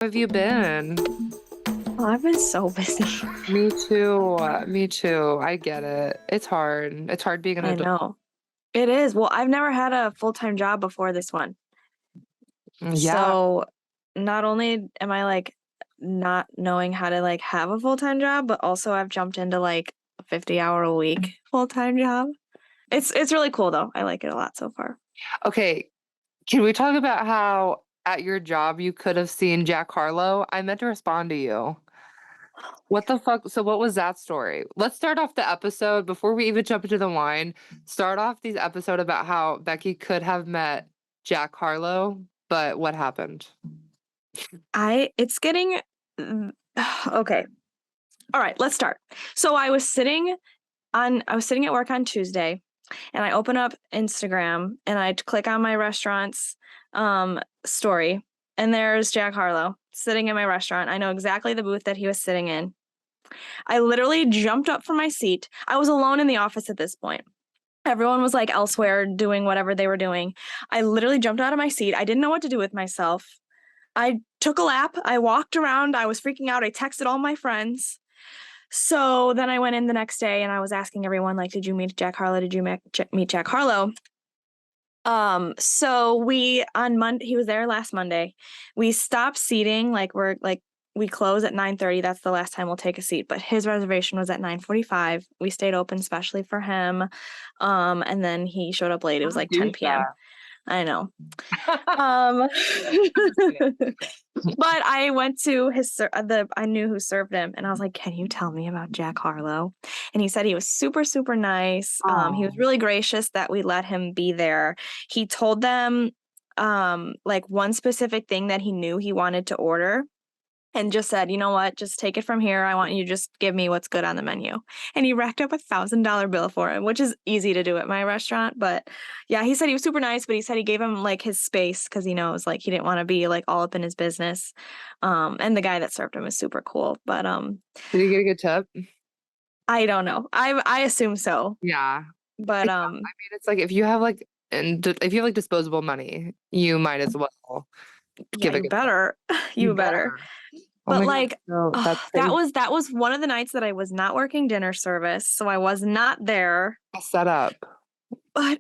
Have you been? Oh, I've been so busy. Me too. Me too. I get it. It's hard. It's hard being an I adult. know. It is. Well, I've never had a full-time job before this one. Yeah. So not only am I like not knowing how to like have a full-time job, but also I've jumped into like a 50-hour a week full-time job. It's really cool though. I like it a lot so far. Okay. Can we talk about how at your job you could have seen Jack Harlow? I meant to respond to you. What the fuck? So what was that story? Let's start off the episode before we even jump into the wine. Start off these episode about how Becky could have met Jack Harlow, but what happened? It's getting okay. All right, let's start. So I was sitting at work on Tuesday and I open up Instagram and I click on my restaurant's story and there's Jack Harlow sitting in my restaurant. I know exactly the booth that he was sitting in. I literally jumped up from my seat. I was alone in the office at this point. Everyone was like elsewhere doing whatever they were doing. I literally jumped out of my seat. I didn't know what to do with myself. I took a lap. I walked around. I was freaking out. I texted all my friends. So then I went in the next day and I was asking everyone, like, did you meet Jack Harlow? Did you meet Jack Harlow? So we on Monday, he was there last Monday. We stopped seating, we close at 9:30. That's the last time we'll take a seat. But his reservation was at 9:45. We stayed open especially for him. And then he showed up late. It was like 10 p.m. I know. Um, but I went to I knew who served him, and I was like, "Can you tell me about Jack Harlow?" And he said he was super, super nice. He was Oh. really gracious that we let him be there. He told them, like one specific thing that he knew he wanted to order, and just said, "You know what? Just take it from here. I want you to just give me what's good on the menu." And he racked up $1,000 bill for him, which is easy to do at my restaurant. But yeah, he said he was super nice, but he said he gave him like his space because he knows like he didn't want to be like all up in his business. And the guy that served him is super cool. But Did you get a good tip? I don't know. I assume so. Yeah. But Yeah, I mean, it's like if you have like if you have like disposable money, you might as well yeah, give a you good tip. better. You You better. better. Oh But my God. like No, that's that crazy. was one of the nights that I was not working dinner service, so I was not there. A setup. But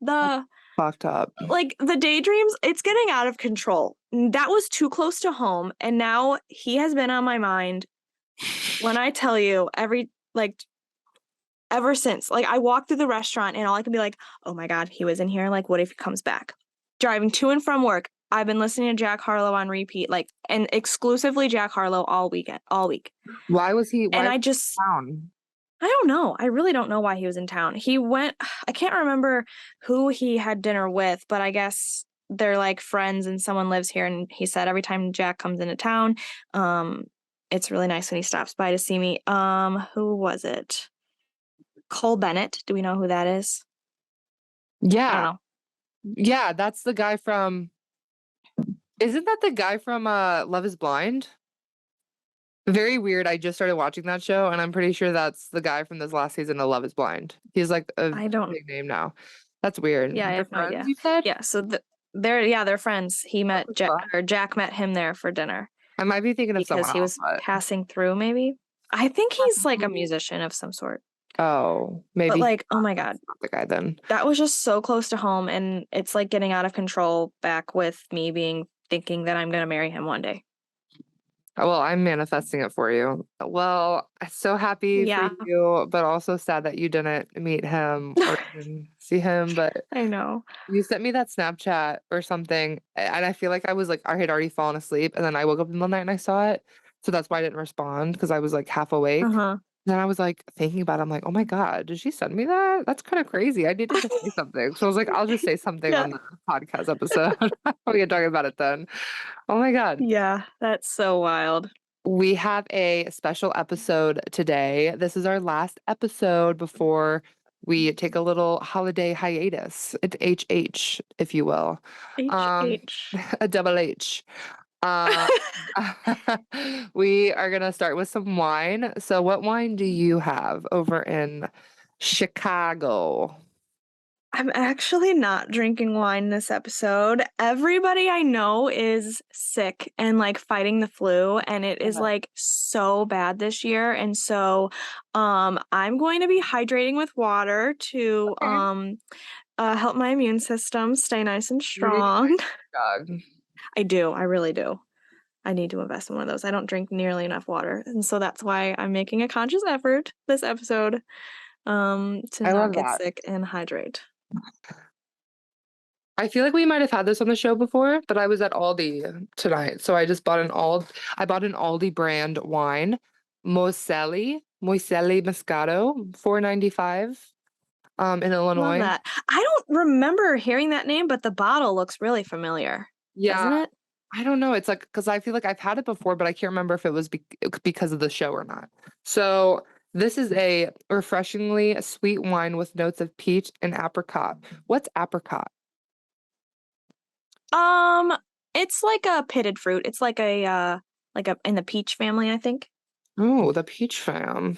the Fucked up. the daydreams, it's getting out of control. That was too close to home, and now he has been on my mind when I tell you ever since. Like I walk through the restaurant and all I can be like, "Oh my God, he was in here. Like, what if he comes back?" Driving to and from work, I've been listening to Jack Harlow on repeat, like and exclusively Jack Harlow all week. Why And was I he just in town? I don't know. I really don't know why he was in town. I can't remember who he had dinner with, but I guess they're like friends and someone lives here. And he said every time Jack comes into town, um, it's really nice when he stops by to see me. Who was it? Cole Bennett. Do we know who that is? I don't Yeah. know. Yeah, that's the guy from isn't that the guy from Love is Blind? Very weird. I just started watching that show and I'm pretty sure that's the guy from this last season of Love is Blind. He's like a I don't, big name now. That's weird. yeah, I They're have no friends, idea. you said? Yeah. They're friends. He What met the Jack, fuck? or Jack met him there for dinner I might be thinking of because someone he else, was but passing through, maybe. I think he's like a musician of some sort. oh, But maybe like, oh my God, that's not the guy then. that was just so close to home, and it's like getting out of control back with me being thinking that I'm gonna marry him one day. Well, I'm manifesting it for you. Well, so happy for Yeah, you, but also sad that you didn't meet him or even see him. But I know. you sent me that Snapchat or something, and I feel like I had already fallen asleep, and then I woke up in the middle of the night and I saw it. So that's why I didn't respond because I was like half awake. Uh-huh. Then I was like thinking about it. I'm like, oh my God, did she send me that? That's kind of crazy. I needed to say something. So I was like, I'll just say something Yeah. on the podcast episode. We can talk about it then. Oh my God. Yeah, that's so wild. We have a special episode today. This is our last episode before we take a little holiday hiatus. It's HH, if you will. Um, HH. a double H. Uh, we are gonna start with some wine. So what wine do you have over in Chicago? I'm actually not drinking wine this episode. Everybody I know is sick and like fighting the flu, and it is Uh, like so bad this year. And so I'm going to be hydrating with water to Okay. help my immune system stay nice and You need strong. a dog. I do, I really do. I need to invest in one of those. I don't drink nearly enough water. And so that's why I'm making a conscious effort this episode to I not love get that. sick and hydrate. I feel like we might have had this on the show before, but I was at Aldi tonight, so I just bought I bought an Aldi brand wine, Moiselli Moscato, 4.95, in Love Illinois. that. I don't remember hearing that name, but the bottle looks really familiar, Yeah, doesn't it? I don't know. It's like because I feel like I've had it before, but I can't remember if it was because of the show or not. So this is a refreshingly sweet wine with notes of peach and apricot. What's apricot? Um, it's like a pitted fruit. It's like a in the peach family, I think. Oh, the peach fam.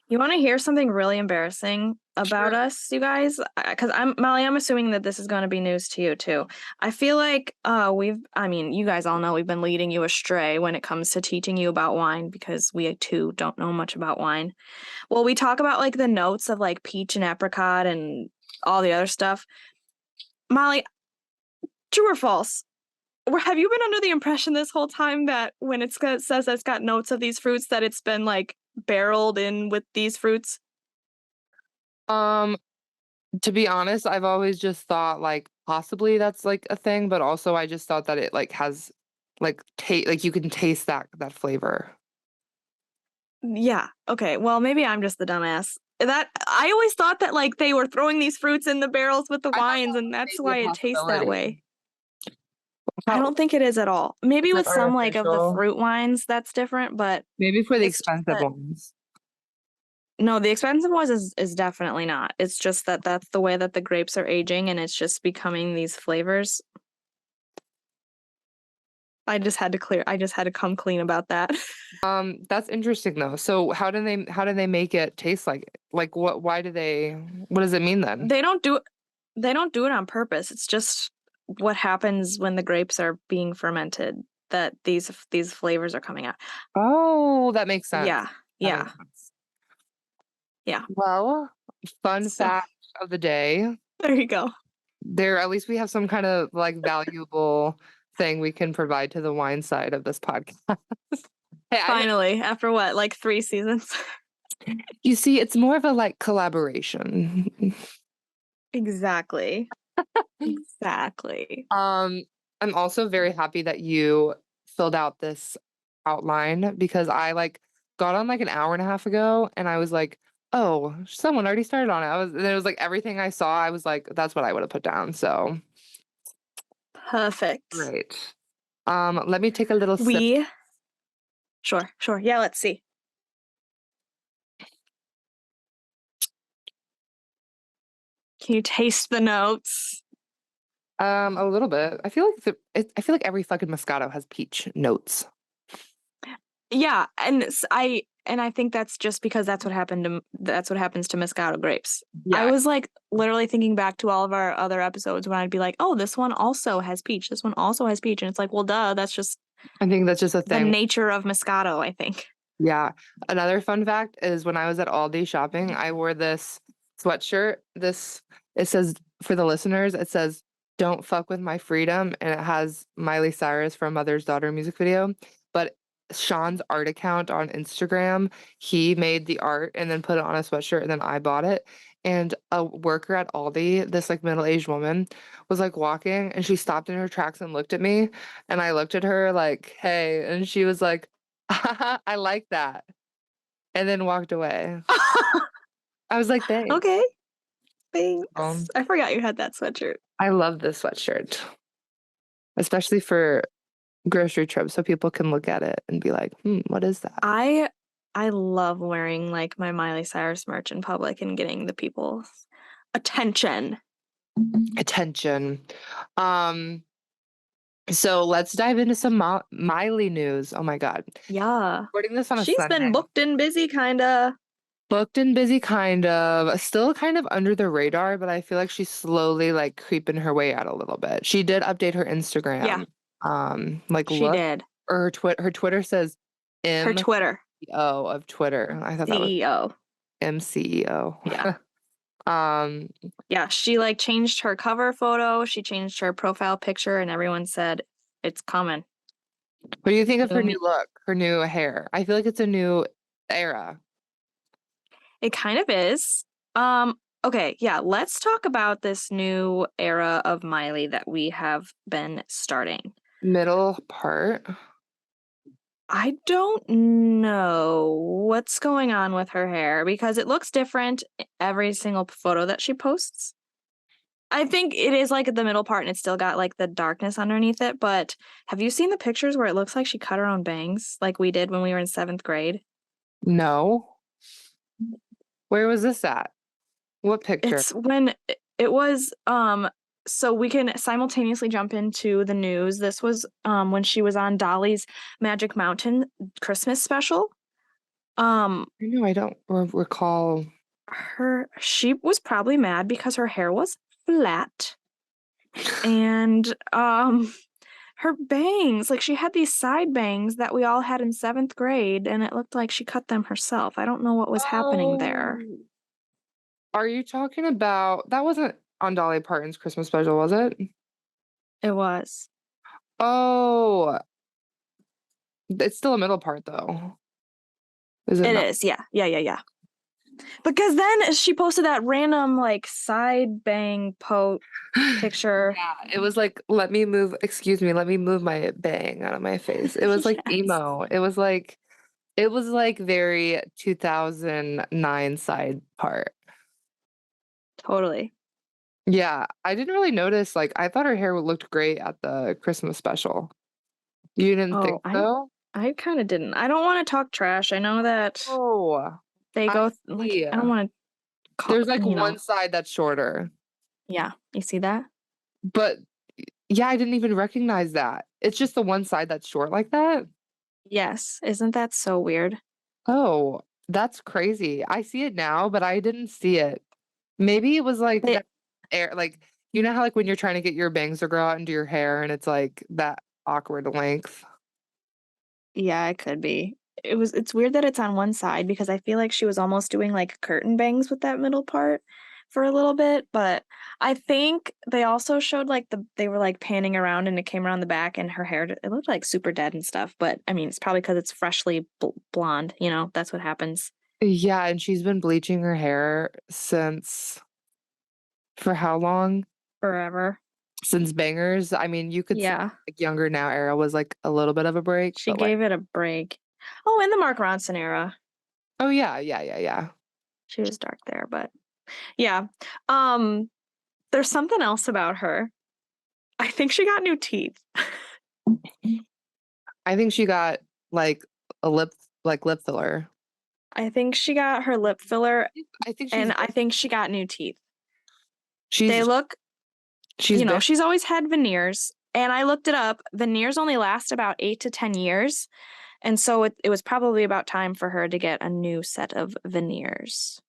You want to hear something really embarrassing about Sure. us, you guys? Because I'm Molly, I'm assuming that this is going to be news to you too. I feel like I mean, you guys all know we've been leading you astray when it comes to teaching you about wine because we too don't know much about wine. Well, we talk about like the notes of like peach and apricot and all the other stuff. Molly, true or false? Have you been under the impression this whole time that when says it's got notes of these fruits that it's been like barreled in with these fruits? Um, to be honest, I've always just thought like possibly that's like a thing, but also I just thought that it like has like like you can taste that flavor. Yeah. Okay. Well, maybe I'm just the dumbass. That I always thought that like they were throwing these fruits in the barrels with the I thought wines, that and was that's maybe why a it tastes that possibility. way. I How don't think it is at all. Maybe it's like with some like of the artificial. fruit wines, that's different, but Maybe for the it's just expensive that ones. no, the expensive ones is definitely not. It's just that that's the way that the grapes are aging, and it's just becoming these flavors. I just had to come clean about that. That's interesting though. So how do they make it taste like it? Like what does it mean then? They don't do they don't do it on purpose. It's just what happens when the grapes are being fermented that these flavors are coming out. Oh, that makes sense. Yeah. That Yeah. makes sense. Yeah. Well, fun So, fact of the day. there you go. There, at least we have some kind of like valuable thing we can provide to the wine side of this podcast. Hey, Finally, after what, like 3 seasons? you see, it's more of a like collaboration. Exactly. Exactly. Um, I'm also very happy that you filled out this outline because I like got on like an hour and a half ago and I was like, oh, someone already started on it. And it was like everything I saw, I was like, that's what I would have put down. So Perfect. great. Let me take a little sip. We Sure, sure. Yeah, let's see. Can you taste the notes? A little bit. I feel like I feel like every fucking Moscato has peach notes. Yeah, and I think that's just because that's what happens to Moscato grapes. I Yeah, was like literally thinking back to all of our other episodes when I'd be like, "Oh, this one also has peach. This one also has peach." And it's like, "Well, duh, that's just I think that's just a the thing. nature of Moscato, I think." Yeah. Another fun fact is when I was at Aldi shopping, I wore this sweatshirt. It says for the listeners, it says, "Don't fuck with my freedom," and it has Miley Cyrus from Mother's Daughter music video. But Sean's art account on Instagram, he made the art and then put it on a sweatshirt, and then I bought it. And a worker at Aldi, this like middle-aged woman, was like walking and she stopped in her tracks and looked at me. And I looked at her like, hey, and she was like, I like that, and then walked away. I was like, "Thanks." Okay, thanks. Um, I forgot you had that sweatshirt. I love this sweatshirt, especially for grocery trips, so people can look at it and be like, "Hmm, what is that?" I I love wearing like my Miley Cyrus merch in public and getting the people's attention. Attention. Um, so let's dive into some Miley news. Oh my god. Yeah. Recording this on a She's been Sunday. booked and busy kinda. Booked and busy kind of, still kind of under the radar, but I feel like she's slowly like creeping her way out a little bit. She did update her Yeah, Instagram. Like she look, did. or her Twitter says Her Twitter MCO of Twitter. I thought that was CEO. MCEO. Yeah. Um, Yeah, she like changed her cover photo, she changed her profile picture, and everyone said it's coming. what do you think of New her me. new look, her new hair? I feel like it's a new era. It kind of is. Um, okay, yeah, let's talk about this new era of Miley that we have been starting. Middle part. I don't know what's going on with her hair because it looks different every single photo that she posts. I think it is like the middle part and it's still got like the darkness underneath it, but have you seen the pictures where it looks like she cut her own bangs like we did when we were in 7th grade? No. Where was this at? What picture? It's when it was so we can simultaneously jump into the news. This was when she was on Dolly's Magic Mountain Christmas special. Um I know I don't recall. she was probably mad because her hair was flat and her bangs, like she had these side bangs that we all had in 7th grade and it looked like she cut them herself. I don't know what was happening there. Oh, are you talking about that wasn't on Dolly Parton's Christmas special, was it? It was. Oh, it's still a middle part though. Is it It not? is. Yeah. Yeah, yeah, yeah. Because then she posted that random like side bang picture. Yeah, it was like, let me move, excuse me, let me move my bang out of my face. It was like Yes. emo. It was like very 2009 side part. Totally. Yeah, I didn't really notice, like, I thought her hair looked great at the Christmas special. You didn't Oh, think so? I kind of didn't. I don't want to talk trash. I know that Oh, they I go like see. I don't want to call, There's like one side that's shorter, Yeah, you see that? but yeah, I didn't even recognize that. It's just the one side that's short like that? Yes. Isn't that so weird? Oh, that's crazy. I see it now, but I didn't see it. Maybe it was like It, that air, like, you know how like when you're trying to get your bangs to grow out into your hair and it's like that awkward length? yeah, it could be. It's weird that it's on one side because I feel like she was almost doing like curtain bangs with that middle part for a little bit, but I think they also showed like they were like panning around and it came around the back and her hair it looked like super dead and stuff, but I mean, it's probably cuz it's freshly blonde, you know, that's what happens Yeah, and she's been bleaching her hair since for how long? forever. Since Bangers. I mean, you could say Yeah, like Younger Now era was like a little bit of a break, she but like gave it a break. Oh, in the Mark Ronson era. oh yeah, yeah, yeah, yeah. She was dark there, but yeah. Um there's something else about her. I think she got new teeth. I think she got like a lip filler. I think she got her lip filler I think and I think she got new teeth. They she's look, she's been she's always had veneers. And I looked it up. Veneers only last about 8 to 10 years. And so it was probably about time for her to get a new set of veneers.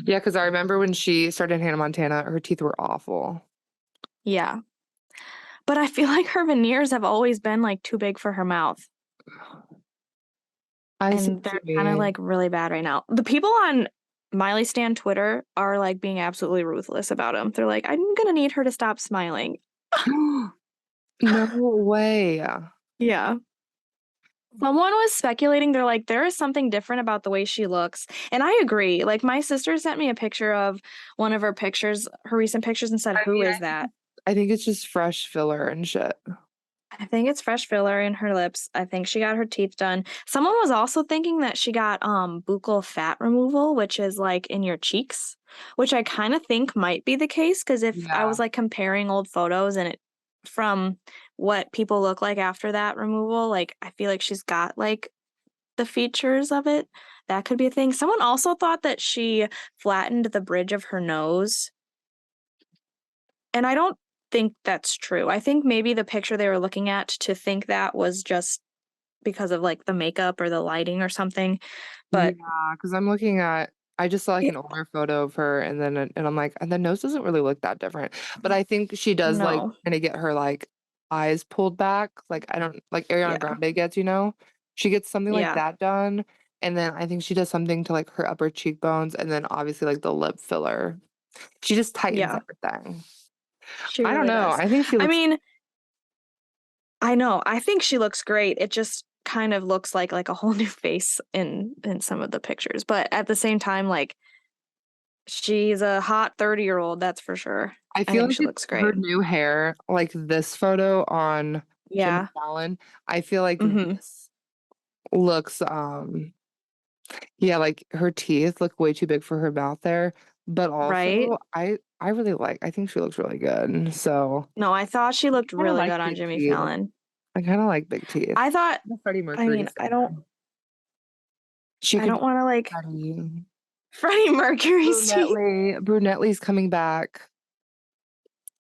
yeah, because I remember when she started Hannah Montana, her teeth were awful. Yeah. But I feel like her veneers have always been like too big for her mouth. I see And what you they're kind of mean. like really bad right now. The people on Miley Stan Twitter are like being absolutely ruthless about them. They're like, I'm gonna need her to stop smiling. No way. Yeah. Someone was speculating, they're like, there is something different about the way she looks. And I agree. Like, my sister sent me a picture of one of her pictures, her recent pictures, and said, I who mean, is that? I think it's just fresh filler and shit. I think it's fresh filler in her lips. I think she got her teeth done. Someone was also thinking that she got buccal fat removal, which is like in your cheeks, which I kind of think might be the case because if I Yeah. was like comparing old photos and it from what people look like after that removal, like I feel like she's got like the features of it. That could be a thing. Someone also thought that she flattened the bridge of her nose, and I don't think that's true. I think maybe the picture they were looking at to think that was just because of like the makeup or the lighting or something. Yeah, But because I'm looking at I just saw, like, Yeah, an older photo of her, and I'm like, "And the nose doesn't really look that different." But I think she does, like, no. kinda get her, like, eyes pulled back, like, I don't like Ariana Yeah. Grande gets, you know? She gets something like Yeah. that done, and then I think she does something to, like, her upper cheekbones, and then obviously, like, the lip filler. She just tightens Yeah. everything. She I don't really know, does. I think she I looks mean, I know. I think she looks great. It just kind of looks like a whole new face in some of the pictures. But at the same time, like she's a hot 30-year-old, that's for sure. I I feel think like she it's looks her great. new hair, like this photo on Jimmy Yeah. Fallon, I feel like Mhm. this looks, yeah, like, her teeth look way too big for her mouth there, but Right? also I really like I think she looks really good, so No, I thought she looked kinda really like good on big Jimmy teeth. Fallon. I kinda like big teeth. I thought I'm a Freddie I Mercury mean, I don't fan. She I could don't be wanna like Freddie. Freddie Mercury's teeth. Brunelli's coming back.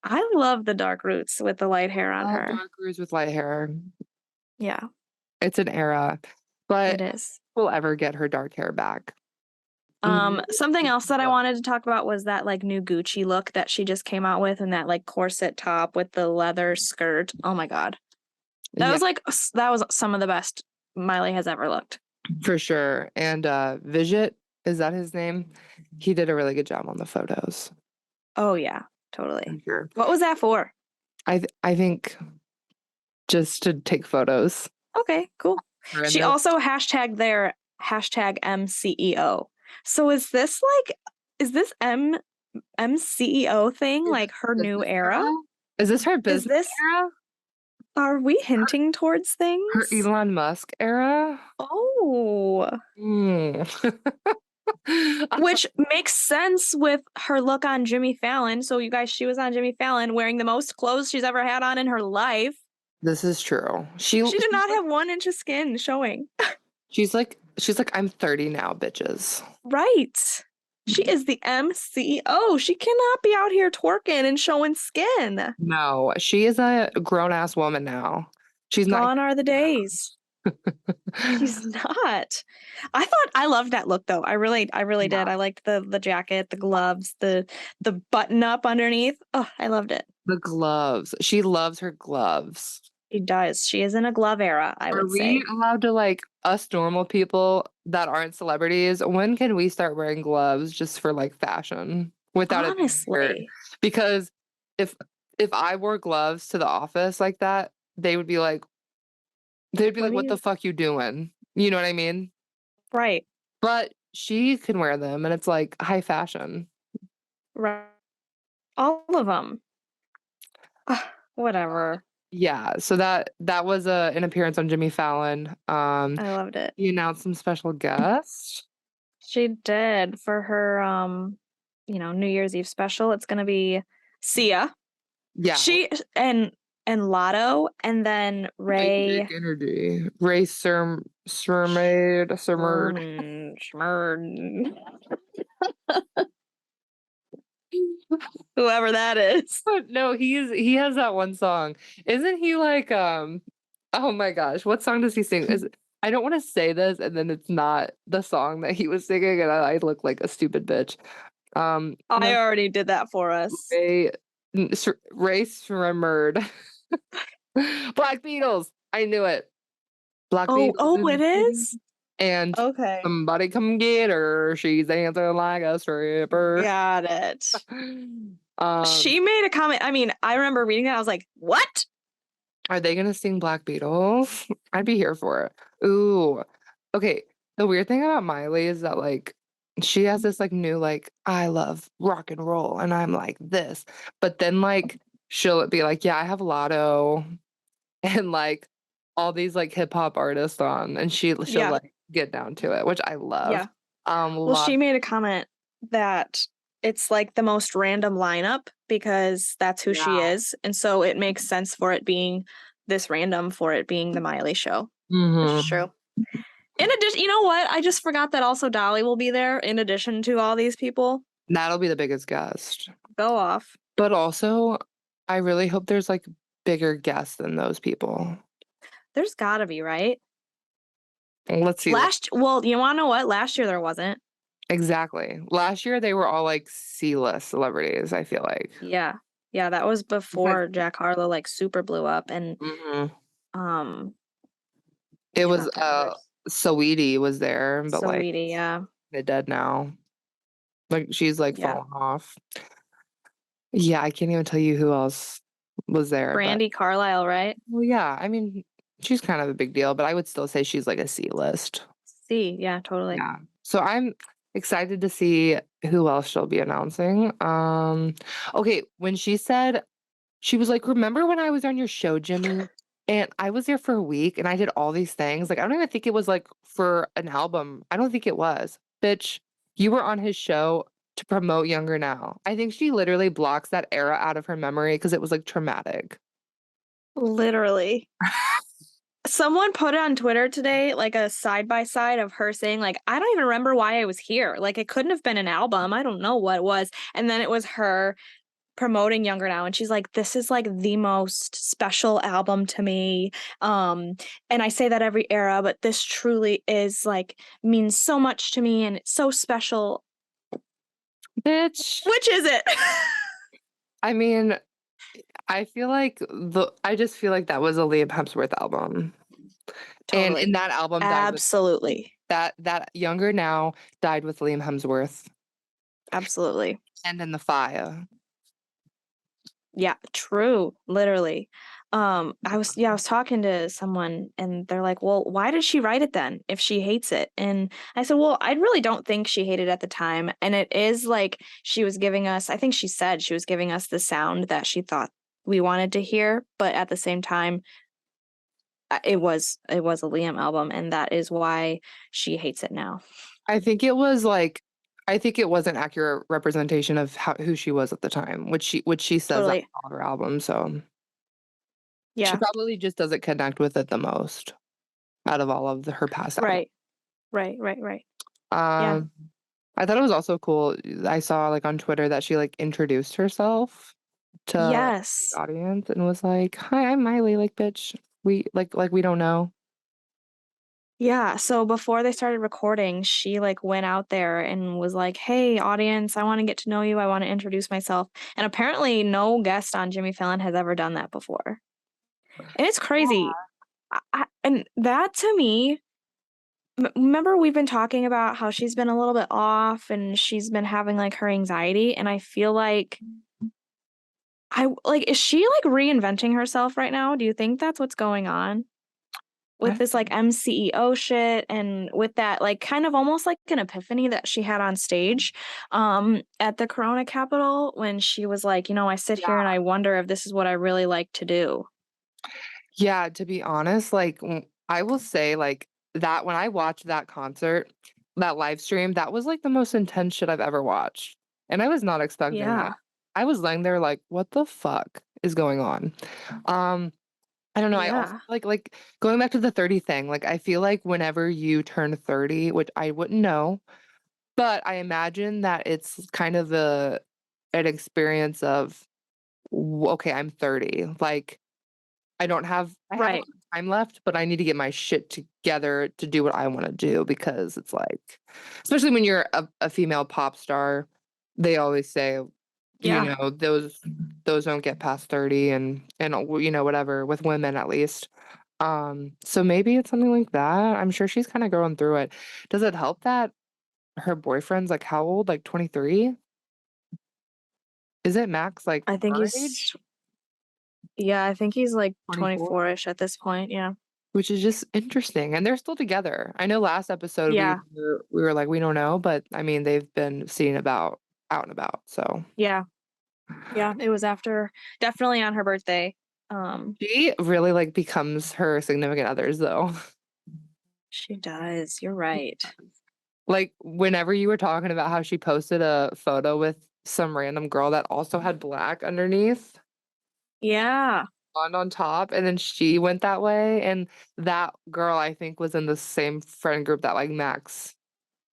I love the dark roots with the light hair on Love her. dark roots with light hair. Yeah, It's an era, it but is. we'll ever get her dark hair back. Maybe Something if else she that I will. wanted to talk about was that like new Gucci look that she just came out with and that like corset top with the leather skirt. Oh my God. That Yeah, was like that was some of the best Miley has ever looked. for sure, and, Vijit, is that his name? He did a really good job on the photos, Oh yeah, for totally. sure. What was that for? I think just to take photos. Okay, cool. And She they're also hashtagged their hashtag MCEO. So is this MCEO thing her like her new business era? era? Is this her Is business this era? are we Her hinting towards her things? Elon Musk era? Oh. Mm. Which makes sense with her look on Jimmy Fallon. So you guys, she was on Jimmy Fallon wearing the most clothes she's ever had on in her life. This is true. She did not have 1 inch of skin showing. She's like, "I'm 30 now, bitches." Right. She is the MCO. She cannot be out here twerking and showing skin. No, she is a grown-ass woman now. She's not Gone are the days. She's not. I loved that look though. I really did. Yeah, I liked the jacket, the gloves, the button up underneath. Oh, I loved it. the gloves. She loves her gloves. She does. She is in a glove era, I Are would we say. allowed to, like, us normal people that aren't celebrities, when can we start wearing gloves just for, like, fashion without it being weird? Honestly. Because if if I wore gloves to the office like that, they would be like Let "What the me fuck you doing?" You know what I mean? right. But she can wear them, and it's, like, high fashion. Right. All of them. Whatever. Yeah, so that was, an appearance on Jimmy Fallon. I loved it. He announced some special guests. She did for her New Year's Eve special. It's gonna be Sia. Yeah, She and Lotto and then big dick Ray energy. Ray Sermard. Schmurd. Whoever that is. No, he has that one song. Isn't he like, oh my gosh, what song does he sing? Is I don't wanna say this and then it's not the song that he was singing and I look like a stupid bitch. I No, already did that for us. Ray Ray Sremmurd. Black Beatles, I knew it. Black Oh, Beatles oh, in it the city, is? and Okay. somebody come get her, she's dancing like a stripper. Got it. Um, She made a comment. I mean, I remember reading that. I was like, "What?" are they gonna sing Black Beatles? I'd be here for it. Ooh, okay, the weird thing about Miley is that, like, she has this, like, new, like, "I love rock and roll, and I'm like this," but then, like, she'll be like, "Yeah, I have Lotto," and, like, all these, like, hip hop artists on, and she'll, Yeah. like, get down to it, which I love. Yeah. Well, Lot she made a comment that it's like the most random lineup because that's who she Yeah. is. And so it makes sense for it being this random for it being the Miley show, which is Mhm. true. In addition, you know what? I just forgot that also Dolly will be there in addition to all these people. That'll be the biggest guest. Go off. But also, I really hope there's, like, bigger guests than those people. There's gotta be, right? Let's see, like Well, you wanna know what? Last year there wasn't. Exactly. Last year, they were all, like, C-list celebrities, I feel like. Yeah. Yeah, that was But before Jack Harlow, like, super blew up and, mhm. um, It I was, forgot the other Saweetie was there, but, like, Saweetie, yeah. they're dead now. Like, she's, like, Yeah. fallen off. Yeah, I can't even tell you who else was there, but Brandy Carlisle, right? well, yeah, I mean, she's kind of a big deal, but I would still say she's, like, a C-list. C, yeah, totally. Yeah. So I'm excited to see who else she'll be announcing. Okay, when she said she was like, "Remember when I was on your show, Jimmy? And I was there for a week and I did all these things." Like, I don't even think it was like for an album. I don't think it was. Bitch, you were on his show to promote Younger Now. I think she literally blocks that era out of her memory because it was like traumatic. Literally. Someone put on Twitter today, like, a side by side of her saying, like, "I don't even remember why I was here." Like, it couldn't have been an album, I don't know what it was, and then it was her promoting Younger Now, and she's like, "This is, like, the most special album to me, um, and I say that every era, but this truly is, like, means so much to me, and it's so special." Bitch. Which is it? I mean, I just feel like that was a Liam Hemsworth album. And Totally. that album died with Absolutely. that Younger Now died with Liam Hemsworth, Absolutely. and in the fire. Yeah, true, literally. I was talking to someone and they're like, "Well, why did she write it then if she hates it?" And I said, "Well, I really don't think she hated it at the time, and it is like she was giving us, I think she said she was giving us the sound that she thought we wanted to hear, but at the same time, it was a Liam album and that is why she hates it now." I think it was, like I think it was an accurate representation of who she was at the time, which she says that Totally. with all her albums, so she Yeah. probably just doesn't connect with it the most out of all of her past albums. Right. Right. Yeah. Um, I thought it was also cool, I saw, like, on Twitter that she, like, introduced herself to the Yes. audience and was like, "Hi, I'm Miley," like, "Bitch, we don't know." Yeah, so before they started recording, she, like, went out there and was like, "Hey, audience, I wanna get to know you, I wanna introduce myself," and apparently no guest on Jimmy Fallon has ever done that before, and it's crazy. And that to me remember we've been talking about how she's been a little bit off and she's been having, like, her anxiety, and I feel like is she, like, reinventing herself right now? Do you think that's what's going on? With I this, like, MCEO shit and with that, like, kind of almost like an epiphany that she had on stage, at the Corona Capitol when she was like, "I sit here and I wonder if this is what I really like to do." Yeah, to be honest, like, I will say, like, that when I watched that concert, that live stream, that was, like, the most intense shit I've ever watched, and I was not expecting that. Yeah. I was laying there like, "What the fuck is going on?" Um, I don't know, I also Yeah. like, going back to the 30 thing, like, I feel like whenever you turn 30, which I wouldn't know, but I imagine that it's kind of an experience of, "Okay, I'm 30." Like, I have a lot Right. of time left, but I need to get my shit together to do what I wanna do because it's like especially when you're a female pop star, they always say, Yeah. those don't get past 30 and whatever, with women at least. So maybe it's something like that. I'm sure she's kinda going through it. Does it help that her boyfriend's, like, how old? Like, 23? Is it Max, like, I think her he's age? yeah, I think he's, like, 24? 24-ish at this point, yeah. Which is just interesting, and they're still together. I know last episode Yeah. we were like, "We don't know," but, I mean, they've been seen about out and about, so Yeah. Yeah, it was after definitely on her birthday. Um, she really, like, becomes her significant others, though. she does, you're right. Like, whenever you were talking about how she posted a photo with some random girl that also had black underneath, Yeah, blonde on top, and then she went that way, and that girl, I think, was in the same friend group that, like, Max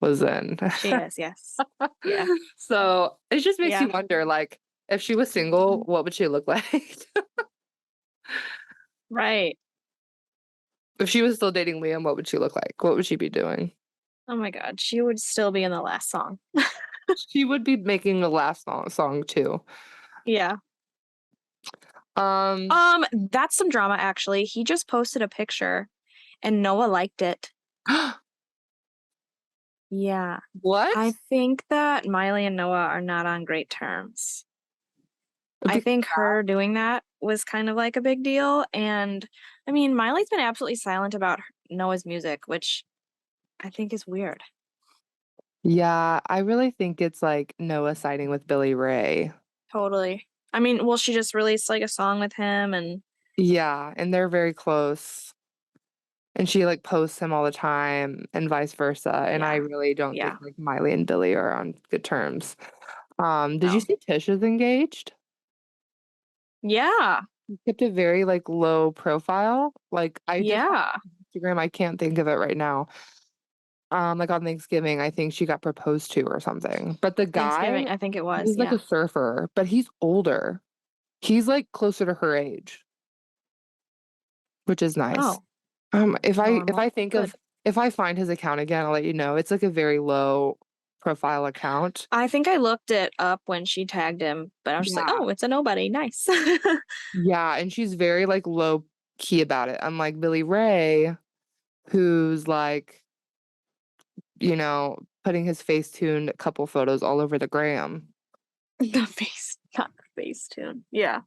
was in. she is, yes. Yeah. So, it just makes you Yeah. wonder, like, if she was single, what would she look like? Right. If she was still dating Liam, what would she look like? What would she be doing? Oh my god, she would still be in the last song. She would be making the last song too. Yeah. Um, That's some drama actually. He just posted a picture and Noah liked it. Yeah. I what? think that Miley and Noah are not on great terms. I Because think her doing that was kind of like a big deal. And I mean, Miley's been absolutely silent about Noah's music, which I think is weird. yeah, I really think it's like Noah siding with Billy Ray. Totally. I mean, well, she just released like a song with him and Yeah, and they're very close. And she like posts him all the time and vice versa. And I yeah. really don't think Yeah. like Miley and Billy are on good terms. Did you No. see Tish is engaged? Yeah. Kept it very like low profile. Like I just saw Yeah. Instagram, I can't think of it right now. Like on Thanksgiving, I think she got proposed to or something. But the guy, Thanksgiving, I think it was. he's like Yeah. a surfer, but he's older. He's like closer to her age, which is nice. Oh, If normal. I think Good. of if I find his account again, I'll let you know. It's like a very low profile account. I think I looked it up when she tagged him, but I was just like, Yeah. "Oh, it's a nobody. Nice." Yeah, and she's very like low key about it. Unlike Billy Ray, who's like, putting his Facetune couple photos all over the gram. The face, not the face tune. Yeah.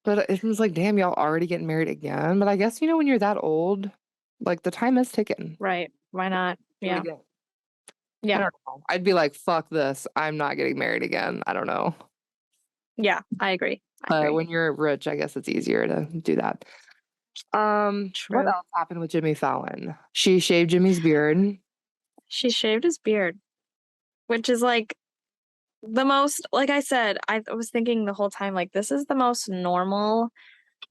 But it was like, damn, y'all already getting married again. But I guess, when you're that old, like the time is ticking. Right. Why not? Do it Yeah. again. I Yeah. don't know. I'd be like, fuck this. I'm not getting married again. I don't know. Yeah. I agree. I But agree. when you're rich, I guess it's easier to do that. What True. else happened with Jimmy Fallon? She shaved Jimmy's beard. She shaved his beard, which is like the most, like I said, I was thinking the whole time, like, this is the most normal,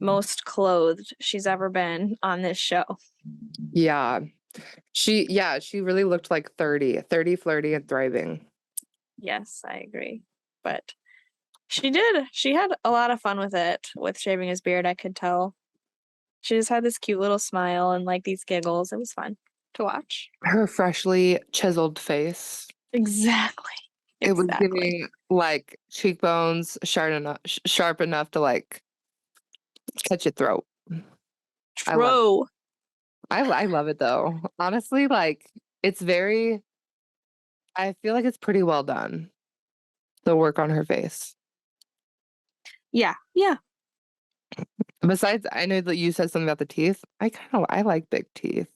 most clothed she's ever been on this show. Yeah. She really looked like 30, 30, flirty, and thriving. Yes, I agree. But she did. She had a lot of fun with it, with shaving his beard, I could tell. She just had this cute little smile and like these giggles. It was fun to watch. Her freshly chiseled face. Exactly. It was Exactly. giving like cheekbones sharp enough to like cut your throat. I love it. True. I love it though. Honestly, like it's very I feel like it's pretty well done. The work on her face. Yeah. Yeah. Besides, I know that you said something about the teeth. I like big teeth.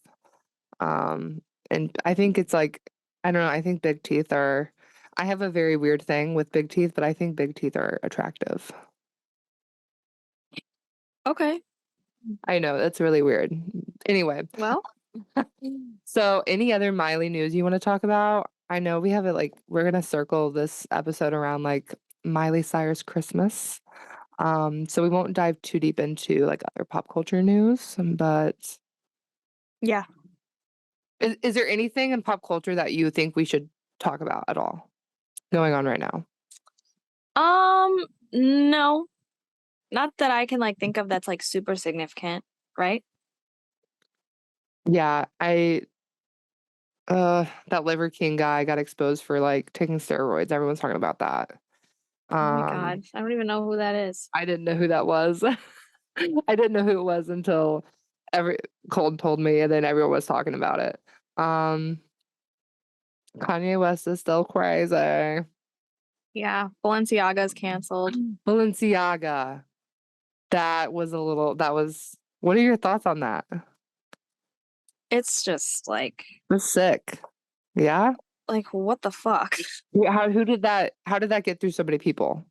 Um, and I think it's like I don't know, I think big teeth are I have a very weird thing with big teeth, but I think big teeth are attractive. Okay. I know, that's really weird. Anyway, Well, so any other Miley news you want to talk about? I know we have it like we're gonna circle this episode around like Miley Cyrus Christmas. So we won't dive too deep into like other pop culture news, but yeah. is there anything in pop culture that you think we should talk about at all going on right now? No. Not that I can like think of that's like super significant, right? Yeah, that Liver King guy got exposed for like taking steroids. Everyone's talking about that. Oh my god. I don't even know who that is. I didn't know who that was. I didn't know who it was until every Cold told me, and then everyone was talking about it. Um, Kanye West is still crazy. Yeah. Balenciaga's canceled. Balenciaga. What are your thoughts on that? It's just That's sick. Yeah? like what the fuck? How did that get through so many people?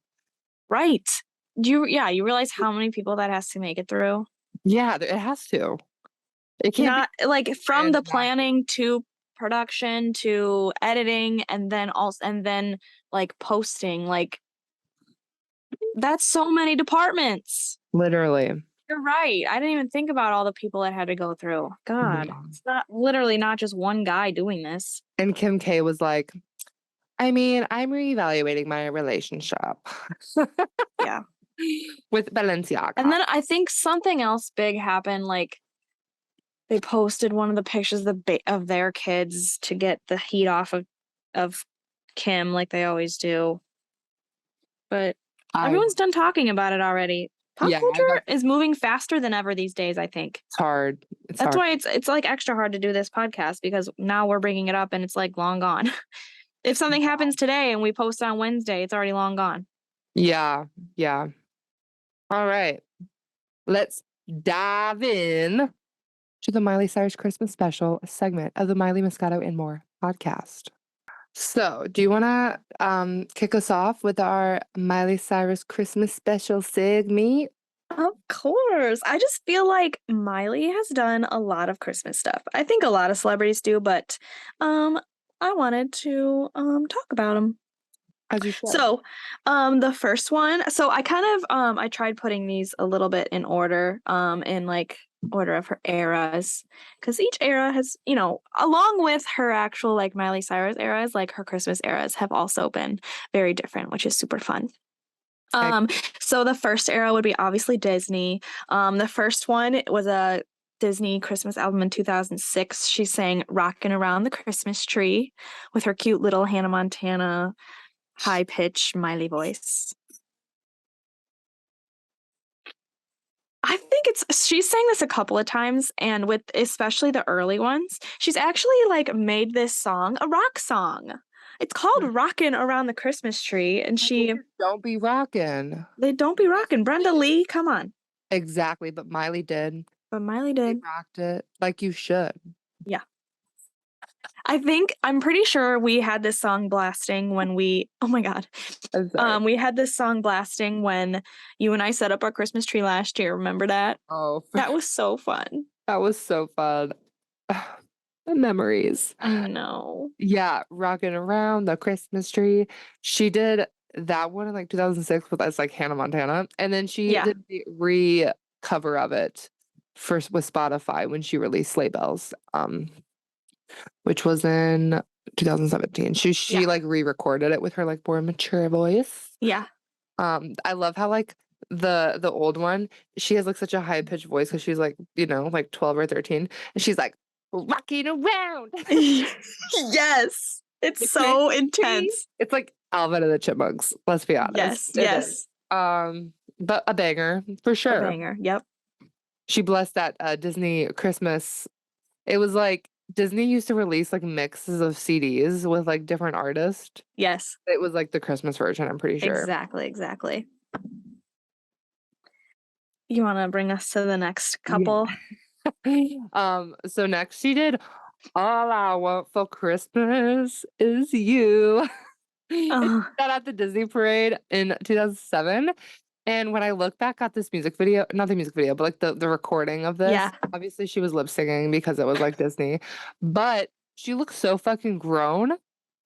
Right. You realize how many people that has to make it through? Yeah, it has to. It can't be Not like from the random actor. planning to production to editing and then like posting, like that's so many departments. Literally. You're right. I didn't even think about all the people that had to go through. God, Yeah. it's not literally not just one guy doing this. And Kim K was like, I mean, I'm reevaluating my relationship Yeah. with And Balenciaga. then I think something else big happened, like they posted one of the pictures of their kids to get the heat off of Kim like they always do. But I everyone's done talking about it already. Pop yeah, I got culture is moving faster than ever these days, I think. it's hard. It's That's hard. why it's like extra hard to do this podcast because now we're bringing it up and it's like long gone. If something happens today and we post on Wednesday, it's already long gone. Yeah, yeah. All right. Let's dive in to the Miley Cyrus Christmas special segment of the Miley Moscato and More podcast. So, do you want to kick us off with our Miley Cyrus Christmas special segment? Of course. I just feel like Miley has done a lot of Christmas stuff. I think a lot of celebrities do, but um I wanted to talk about them. As you should. So, the first one, so I kind of I tried putting these a little bit in order, in like order of her eras, because each era has, along with her actual like Miley Cyrus eras, like her Christmas eras have also been very different, which is super fun. I- Um, so the first era would be obviously Disney. The first one was a Disney Christmas album in 2006. She sang "Rockin' Around the Christmas Tree" with her cute little Hannah Montana high pitch Miley voice. I think she sang this a couple of times, and with especially the early ones, she's actually like made this song a rock song. It's called "Rockin' Around the Christmas Tree," and Don't be rocking. they don't be rocking. Brenda Lee, come on. Exactly, but Miley did. But Miley She did. rocked it like you should. Yeah. I'm pretty sure we had this song blasting when oh my God. I'm sorry. We had this song blasting when you and I set up our Christmas tree last year. Remember that? Oh, That was so fun. that was so fun. The memories. I know. Yeah, rocking around the Christmas tree. She did that one in like 2006 with us, like Hannah Montana, and then she Yeah. did the re-cover of it first with Spotify when she released Sleigh Bells, which was in 2017. She Yeah. like re-recorded it with her like more mature voice. Yeah. I love how like the old one, she has like such a high pitched voice because she's like, like 12 or 13, and she's like rocking around. Yes. It's The so Christmas tree. intense. It's like Alvin and the Chipmunks, let's be honest. Yes. It Yes. is. But a banger for A sure. banger. Yep. She blessed that Disney Christmas. It was like Disney used to release like mixes of CDs with like different artists. Yes. It was like the Christmas version, I'm pretty sure. Exactly. You want to bring us to the next couple? So next she did All I Want for Christmas Is You. Oh, That at the Disney parade in 2007. And when I look back at this music video, not the music video, but like the recording of this, yeah. obviously she was lip singing because it was like Disney, but she looks so fucking grown.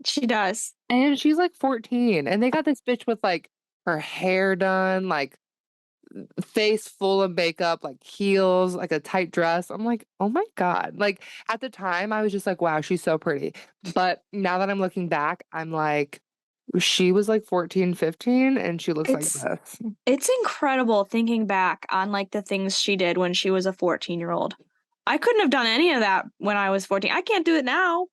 She does. And she's like 14. And they got this bitch with like her hair done, like face full of makeup, like heels, like a tight dress. I'm like, oh my God. Like at the time, I was just like, wow, she's so pretty. But now that I'm looking back, I'm like, she was like 14, 15, and she looks like It's this. it's incredible thinking back on like the things she did when she was a 14-year-old. I couldn't have done any of that when I was 14. I can't do it now.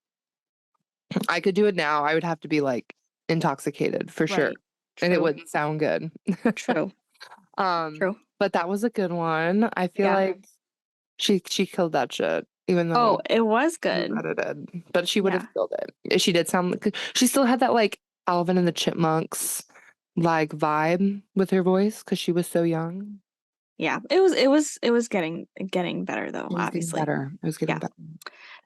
I could do it now. I would have to be like intoxicated for sure. Right. And it True. wouldn't sound good. True. True. But that was a good one. I feel Yeah. like she killed that shit, even though Oh, it was it was good. edited. But she would have Yeah. killed it. She did sound like she still had that like Alvin and the Chipmunks like vibe with her voice because she was so young. Yeah. It was getting better though, It was getting obviously. better. It was getting Yeah. better.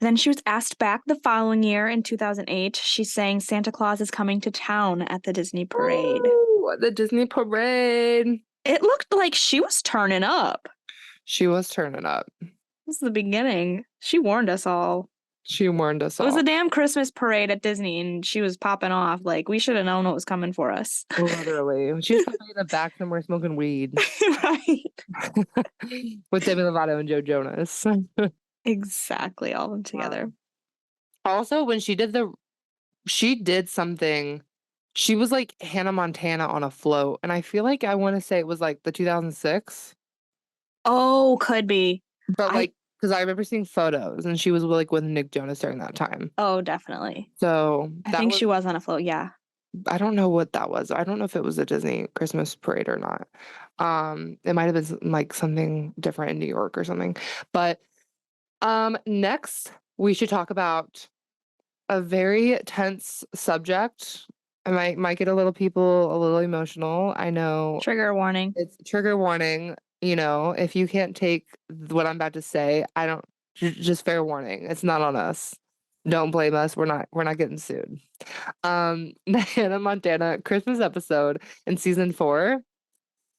Then she was asked back the following year in 2008. She sang Santa Claus is Coming to Town at the Disney parade. Ooh, the Disney parade. It looked like she was turning up. She was turning up. This is the beginning. She warned us all. She warned us It was all. a damn Christmas parade at Disney, and she was popping off. Like, we should have known what was coming for us. Literally. She was probably in the back somewhere smoking weed Right. with Demi Lovato and Joe Jonas. Exactly. All of them together. Also, when she did something, she was like Hannah Montana on a float. And I feel like I want to say it was like the 2006. Oh, could be. But I like because I remember seeing photos, and she was like with Nick Jonas during that time. Oh, definitely. So I that think was she was on a float. Yeah. I don't know what that was. I don't know if it was a Disney Christmas parade or not. It might have been like something different in New York or something. But next we should talk about a very tense subject. I might get a little people a little emotional. I know Trigger warning. it's trigger warning. If you can't take what I'm about to say, I don't just fair warning. It's not on us. Don't blame us. We're not getting sued. The Hannah Montana Christmas episode in season 4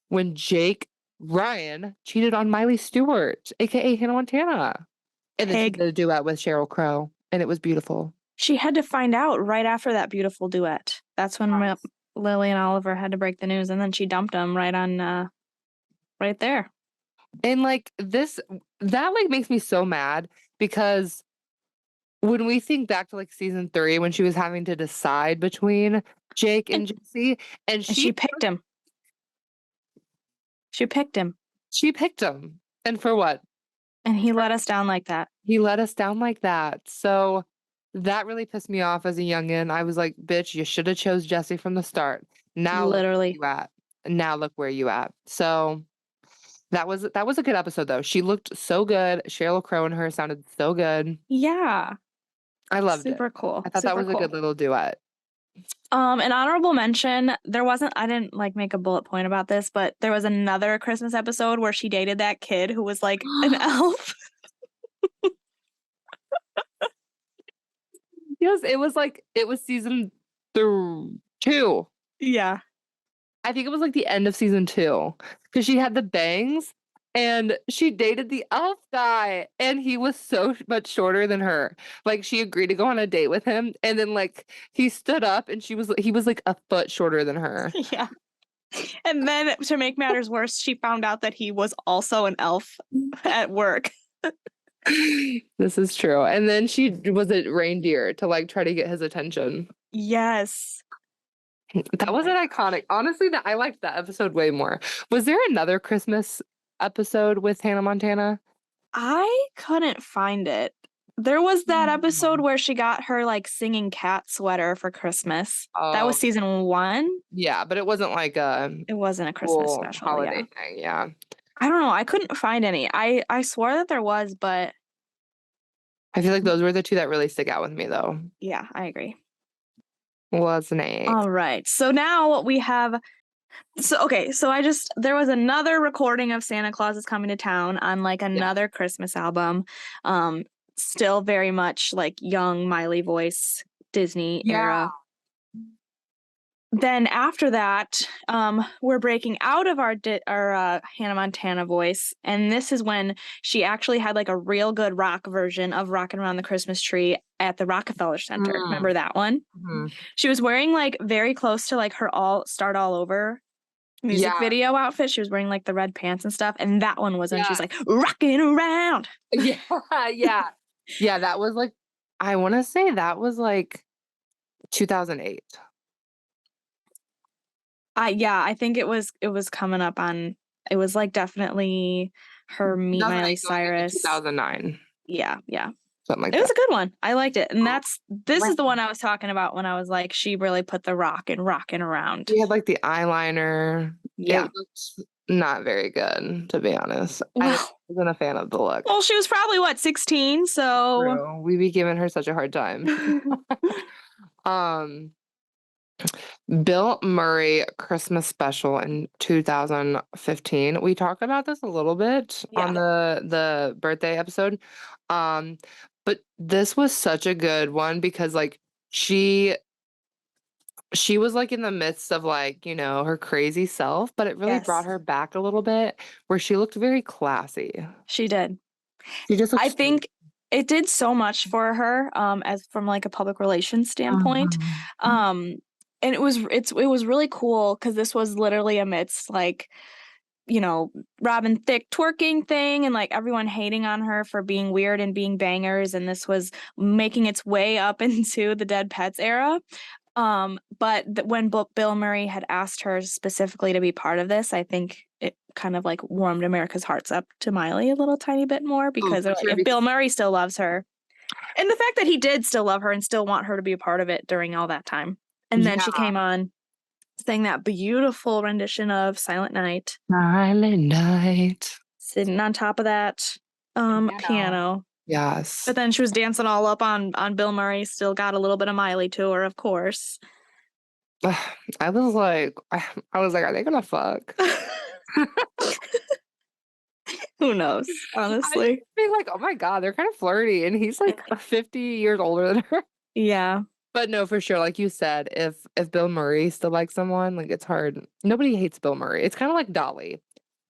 when Jake Ryan cheated on Miley Stewart, aka Hannah Montana. And then she Pig. did a duet with Sheryl Crow, and it was beautiful. She had to find out right after that beautiful duet. That's when Yes. Lily and Oliver had to break the news, and then she dumped him right on, right there. And like that like makes me so mad because when we think back to like season 3 when she was having to decide between Jake and And, Jesse, and and she she picked him. She picked him, she picked him. And for what? and he let us down like that. He let us down like that. So that really pissed me off as a youngin. I was like, "Bitch, you should have chose Jesse from the start. Now look where Literally. you at. Now look where you at." So that was a good episode though. She looked so good. Sheryl Crow and her sounded so good. Yeah. I loved it. Super cool. I thought that Super was a cool. good little duet. An honorable mention, I didn't like make a bullet point about this, but there was another Christmas episode where she dated that kid who was like an elf. Yes, it was season 2. Yeah. I think it was like the end of season 2 because she had the bangs and she dated the elf guy and he was so much shorter than her. Like she agreed to go on a date with him and then like he stood up and he was like a foot shorter than her. Yeah. And then to make matters worse, she found out that he was also an elf at work. This is true. And then she was a reindeer to like try to get his attention. Yes. That was an iconic. Honestly, that I liked that episode way more. Was there another Christmas episode with Hannah Montana? I couldn't find it. There was that episode Mm. where she got her like singing cat sweater for Christmas. That Oh, was season 1. yeah, but it wasn't like a It wasn't a Christmas cool special. holiday Yeah. thing. Yeah. I don't know. I couldn't find any. I swore that there was, but I feel like those were the two that really stick out with me though. yeah, I agree. Wasn't it? All right. So now we have there was another recording of Santa Claus is Coming to Town on like another Christmas album. Still very much like young Miley voice, Disney era. Then after that, we're breaking out of our Hannah Montana voice, and this is when she actually had like a real good rock version of "Rockin' Around the Christmas Tree" at the Rockefeller Center. Remember that one? Mm-hmm. She was wearing like very close to like her Start All Over music video outfit. She was wearing like the red pants and stuff, and that one was when she's like rocking around. Yeah, yeah, yeah. That was like, I want to say that was like 2008. I think it was coming up on. It was like definitely her Meet Miley 2008 going into Cyrus. 2009. Yeah. Something like It was that. a good one. I liked it. And this is the one I was talking about when I was like, she really put the rock and rocking around. She had like the eyeliner. Yeah. It looked not very good, to be honest. I Well, wasn't a fan of the look. well, she was probably what, 16, so True. We be giving her such a hard time. Um, Bill Murray Christmas special in 2015. We talked about this a little bit on the birthday episode. But this was such a good one because like she was like in the midst of like, her crazy self, but it really brought her back a little bit where she looked very classy. She did. She just looked I think it did so much for her, as from like a public relations standpoint. And it was really cool because this was literally amidst like, Robin Thicke twerking thing and like everyone hating on her for being weird and being bangers, and this was making its way up into the Dead Pets era. But when Bill Murray had asked her specifically to be part of this, I think kind of like warmed America's hearts up to Miley a little tiny bit more Oh, because for they're like, sure, if Bill because Murray still loves her, and the fact that he did still love her and still want her to be a part of it during all that time. And then yeah. she came on, sang that beautiful rendition of Silent Night, Silent Night. sitting on top of that Piano. piano. Yes. But then she was dancing all up on Bill Murray, still got a little bit of Miley to her, of course. I was like I was like, "Are they gonna fuck?" Who knows, I just honestly. be like, "Oh my god, they're kind of flirty," and he's like 50 years older than her. Yeah, But no, for sure, like you said, if Bill Murray still likes someone, like, it's hard. Nobody hates Bill Murray. It's kinda like Dolly.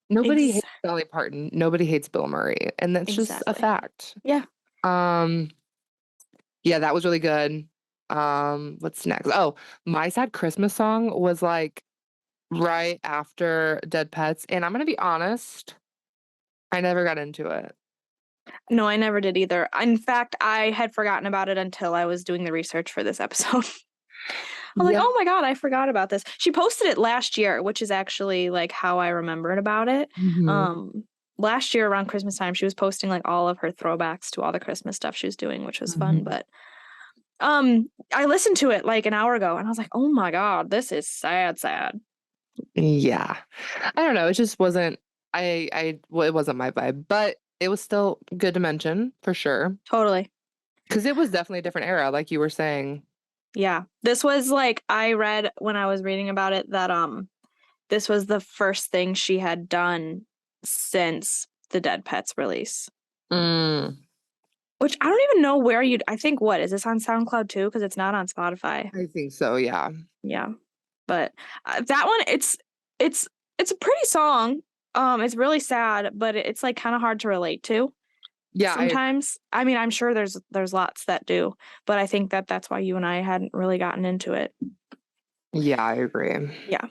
Nobody ex hates Dolly Parton. Nobody hates Bill Murray, and that's just a exactly. fact. Yeah. Um, yeah, that was really good. What's next? Oh, My Sad Christmas Song was, like, right after Dead Pets, and I'm gonna be honest, I never got into it. No, I never did either. In fact, I had forgotten about it until I was doing the research for this episode. I'm like, Yeah. "Oh my god, I forgot about this." She posted it last year, which is actually, like, how I remembered about it. Mhm. Um, Last year around Christmas time, she was posting, like, all of her throwbacks to all the Christmas stuff she was doing, which was fun, Mhm. but, I listened to it, like, an hour ago, and I was like, "Oh my god, this is sad, sad." Yeah. I don't know, it just wasn't well, it wasn't my vibe, but it was still good to mention for sure, Totally. 'cause it was definitely a different era, like you were saying. Yeah. This was, like, I read when I was reading about it that, this was the first thing she had done since the Dead Pets release, Mm, which I don't even know where you'd I think what, is this on SoundCloud too? Because it's not on Spotify. I think so, yeah. Yeah, but, that one, it's it's a pretty song, it's really sad, but it's, like, kinda hard to relate to Yeah, I agree. sometimes. I mean, I'm sure there's lots that do, but I think that that's why you and I hadn't really gotten into it. Yeah, I agree. Yeah.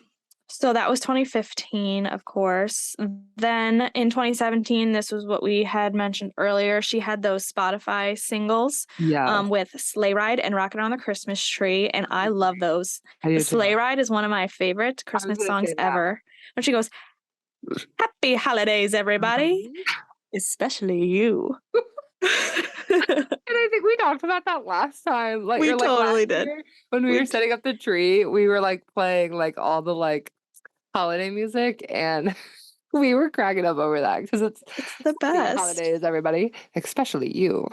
So that was 2015, of course. Then in 2017, this was what we had mentioned earlier. She had those Spotify singles Yes, with Sleigh Ride and Rockin' on the Christmas Tree, and I love those. I The do too. Sleigh Ride is one of my favorite I was Christmas gonna songs say that. ever. When she goes, "Happy holidays, everybody, Mhm. especially you." And I think we talked about that last time, like We or, like, last totally did. year when we We were t setting up the tree, we were, like, playing, like, all the, like, holiday music, and we were cracking up over that because it's It's the happy best. holidays, everybody, especially you.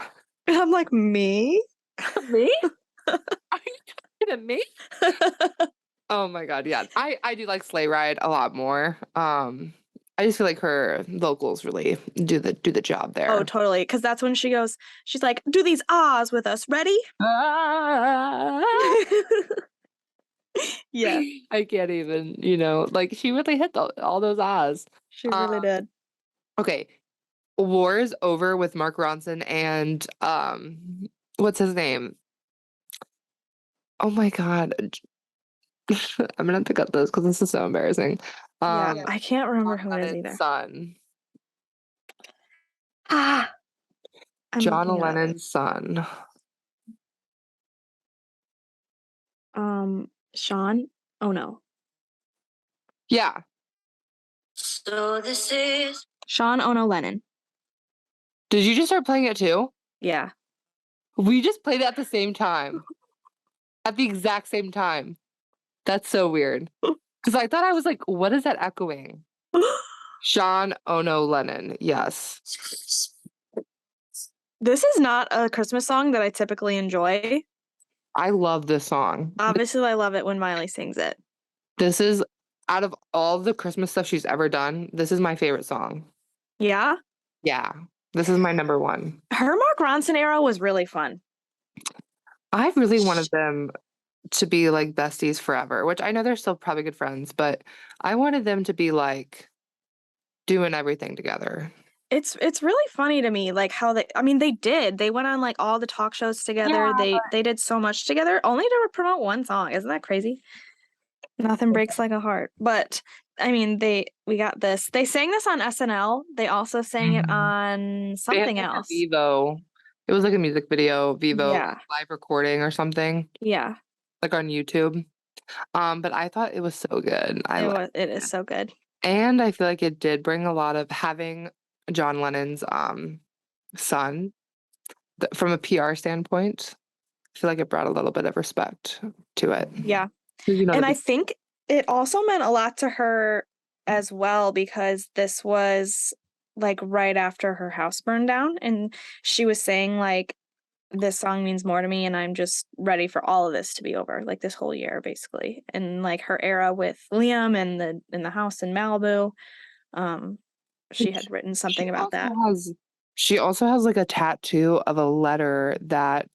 And I'm like, "Me?" Me? Are you talking to me? Oh my god, yeah. I do like Sleigh Ride a lot more. I just feel like her vocals really do the job Oh, there. totally. Because that's when she's like, "Do these ahs with us. Ready?" Ah. Yeah, I can't even, like, she really hit all those ahs. she Um, really did. okay, War is Over with Mark Ronson and, what's his name? Oh my god, I'm gonna pick up this because this is so embarrassing. Yeah, Yeah. I can't remember John who it is Lennon's either. son. Ah, I'm John looking it up. Lennon's son. Sean? Oh, no. Yeah. Sean Ono Lennon. Did you just start playing it too? Yeah. We just played it at the same time. At the exact same time. That's so weird. Because I thought I was like, "What is that echoing?" Sean Ono Lennon, yes. This is not a Christmas song that I typically enjoy. I love this song. Obviously, I love it when Miley sings it. This is out of all the Christmas stuff she's ever done, this is my favorite song. Yeah? Yeah. This is my number 1. Her Mark Ronson era was really fun. I really wanted them to be, like, besties forever, which I know they're still probably good friends, but I wanted them to be, like, doing everything together. It's really funny to me, like, how I mean, they did. They went on, like, all the talk shows together. Yeah. They did so much together only to promote one song. Isn't that crazy? Nothing breaks like a heart. But, I mean, we got this. They sang this on SNL. They also sang it Mhm. on They had, something like, a else. Vivo it was like a music video, Vivo Yeah. live recording or something, Yeah. like, on YouTube, but I thought it was so good. I liked It is it. so good. And I feel like it did bring a lot of having John Lennon's, son, from a PR standpoint, I feel like it brought a little bit of respect to it. Yeah. 'Cause, you know, And I the think it also meant a lot to her as well because this was like right after her house burned down and she was saying like this song means more to me and I'm just ready for all of this to be over, like this whole year basically. And like her era with Liam and the house in Malibu. Um she had written she something about also that. has she also has, like, a tattoo of a letter that,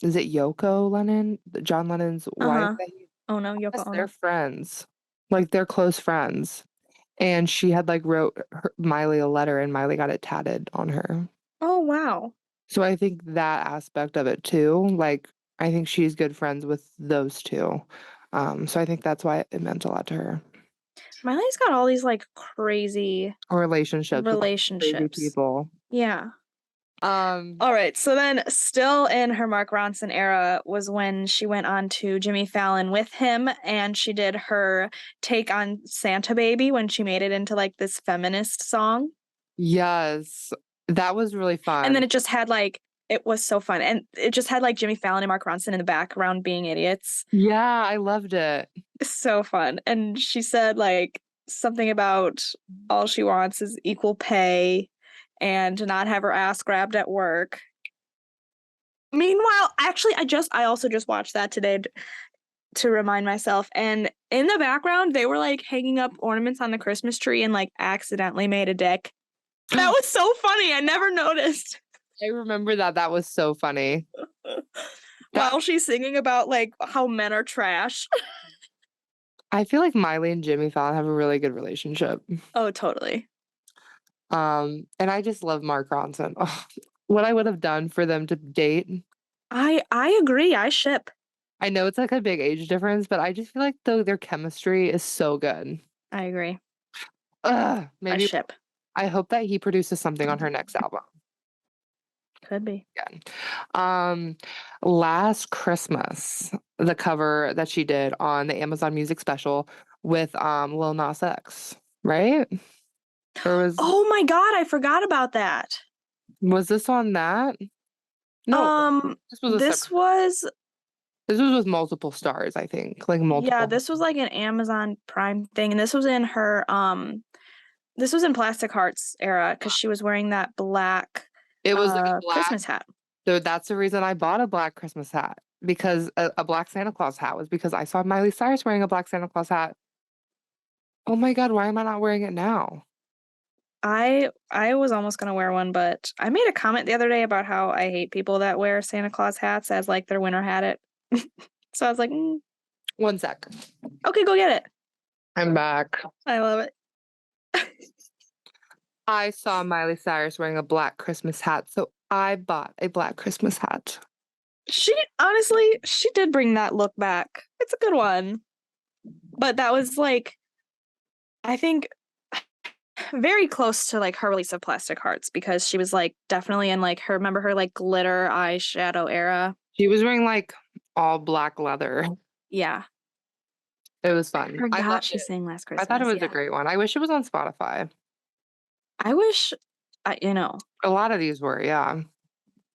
is it Yoko Lennon? John Lennon's wife Uh-huh. that he Oh no, I guess Yoko they're Ono. friends. Like, they're close friends, and she had, like, wrote Miley a letter, and Miley got it tatted on her. Oh wow. So I think that aspect of it too, like, I think she's good friends with those 2. So I think that's why it meant a lot to her. Miley's got all these like crazy Relationships with crazy relationships. people. Yeah. Um, All right. So then, still in her Mark Ronson era, was when she went on to Jimmy Fallon with him and she did her take on Santa Baby when she made it into like this feminist song. yes, that was really And then fun. it just had like, it was so fun. And it just had like Jimmy Fallon and Mark Ronson in the background being idiots. Yeah, I loved it. So fun. And she said like something about all she wants is equal pay and to not have her ass grabbed at work. Meanwhile, actually, I also just watched that today to remind myself, and in the background, they were, like, hanging up ornaments on the Christmas tree and, like, accidentally made a dick. That was so funny, I never noticed. I remember that, that was so funny. That While she's singing about, like, how men are trash. I feel like Miley and Jimmy Fallon have a really good relationship. Oh, totally. And I just love Mark Ronson. Ugh, what I would have done for them to date. I agree, I ship. I know it's like a big age difference, but I just feel like their chemistry is so good. I agree. Ugh, I maybe ship. I hope that he produces something on her next album Could be. again. Um, Last Christmas, the cover that she did on the Amazon Music special with Lil Nas X, right? Or Oh my god, I forgot about that. was this on that? No, this was a This separate. was This was with multiple stars, I think, like yeah, multiple. this was like an Amazon Prime thing, and this was in her, this was in Plastic Hearts era because she was wearing that black, It was like a black. Christmas hat. So that's the reason I bought a black Christmas hat because a black Santa Claus hat was because I saw Miley Cyrus wearing a black Santa Claus hat. Oh my God, why am I not wearing it now? I was almost gonna wear one, but I made a comment the other day about how I hate people that wear Santa Claus hats as, like, their winter hat it. So I was like, One sec. okay, go get it." I'm back. I love it. I saw Miley Cyrus wearing a black Christmas hat, so I bought a black Christmas hat. She honestly, she did bring that look back. It's a good one. But that was, like, I think very close to, like, her release of Plastic Hearts because she was, like, definitely in, like, her remember her, like, glitter eyeshadow era? She was wearing like all black leather. Yeah. It was I fun. I forgot loved she it. sang Last I thought it Christmas, was a yeah. great one. I wish it was on Spotify. I wish I you know, A lot of these were, yeah.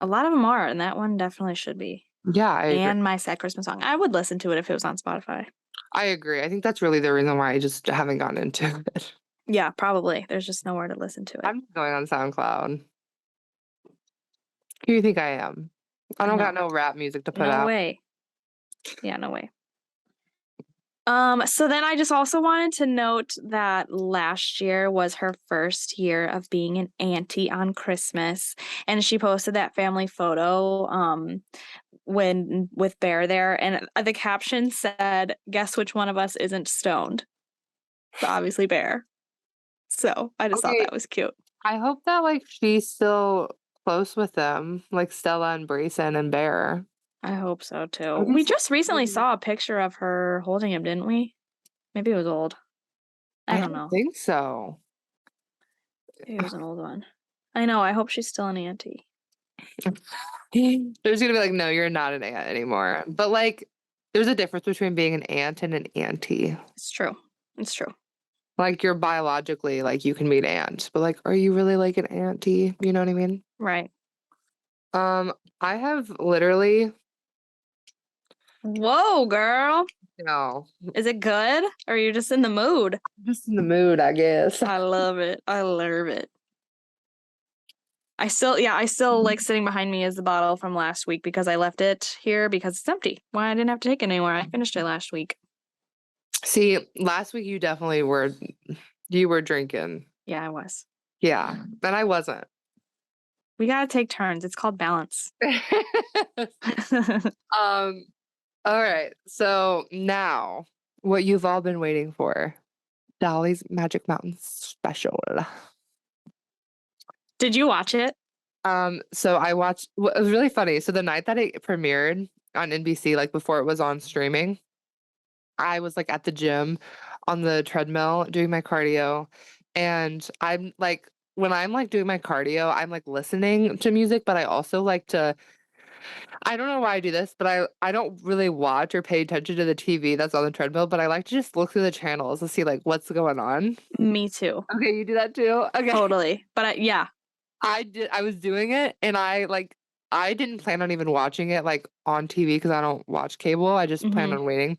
a lot of them are, and that one definitely should be. Yeah, I agree. And My Sad Christmas Song. I would listen to it if it was on Spotify. I agree. I think that's really the reason why I just haven't gotten into it. Yeah, probably. There's just nowhere to listen to it. I'm going on SoundCloud. Who do you think I am? I don't got No. no rap music to put No out. way. Yeah, no way. So then I just also wanted to note that last year was her first year of being an auntie on Christmas, and she posted that family photo, when with Bear there, and the caption said, "Guess which one of us isn't stoned?" So obviously Bear. So I just thought Okay, that was cute. I hope that like she's still close with them, like Stella and Brayson and Bear. I hope so too. Are We these just recently really- saw a picture of her holding him, didn't we? Maybe it was old. I I don't don't know. think so. Maybe it was an old one. I know. I hope she's still an auntie. There's gonna be like, no, you're not an aunt anymore. But like, there's a difference between being an aunt and an auntie. It's true. It's true. Like, you're biologically, like, you can meet aunt, but, like, are you really like an auntie? You know what I mean? Right. Um, I have literally Whoa, girl. no, Is it good? Or are you just in the mood? just in the mood, I guess. I love it. I love it. I still like sitting behind me is the bottle from last week because I left it here because it's empty. Why I didn't have to take it anywhere. I finished it last week. See, last week you were drinking. Yeah, I was. Yeah, and I wasn't. We gotta take turns. It's called balance. Um, all right. So now what you've all been waiting for, Dolly's Magic Mountain special. Did you watch it? So I watched it was really funny. So the night that it premiered on NBC, like before it was on streaming, I was like at the gym on the treadmill doing my cardio. And I'm like, when I'm like doing my cardio, I'm like listening to music, but I also like to I don't know why I do this, but I don't really watch or pay attention to the TV that's on the treadmill, but I like to just look through the channels to see like what's going on. Me too. Okay, you do that too? Okay. Totally. But yeah. I was doing it and I didn't plan on even watching it like on TV because I don't watch cable. I just planned Mhm. on waiting.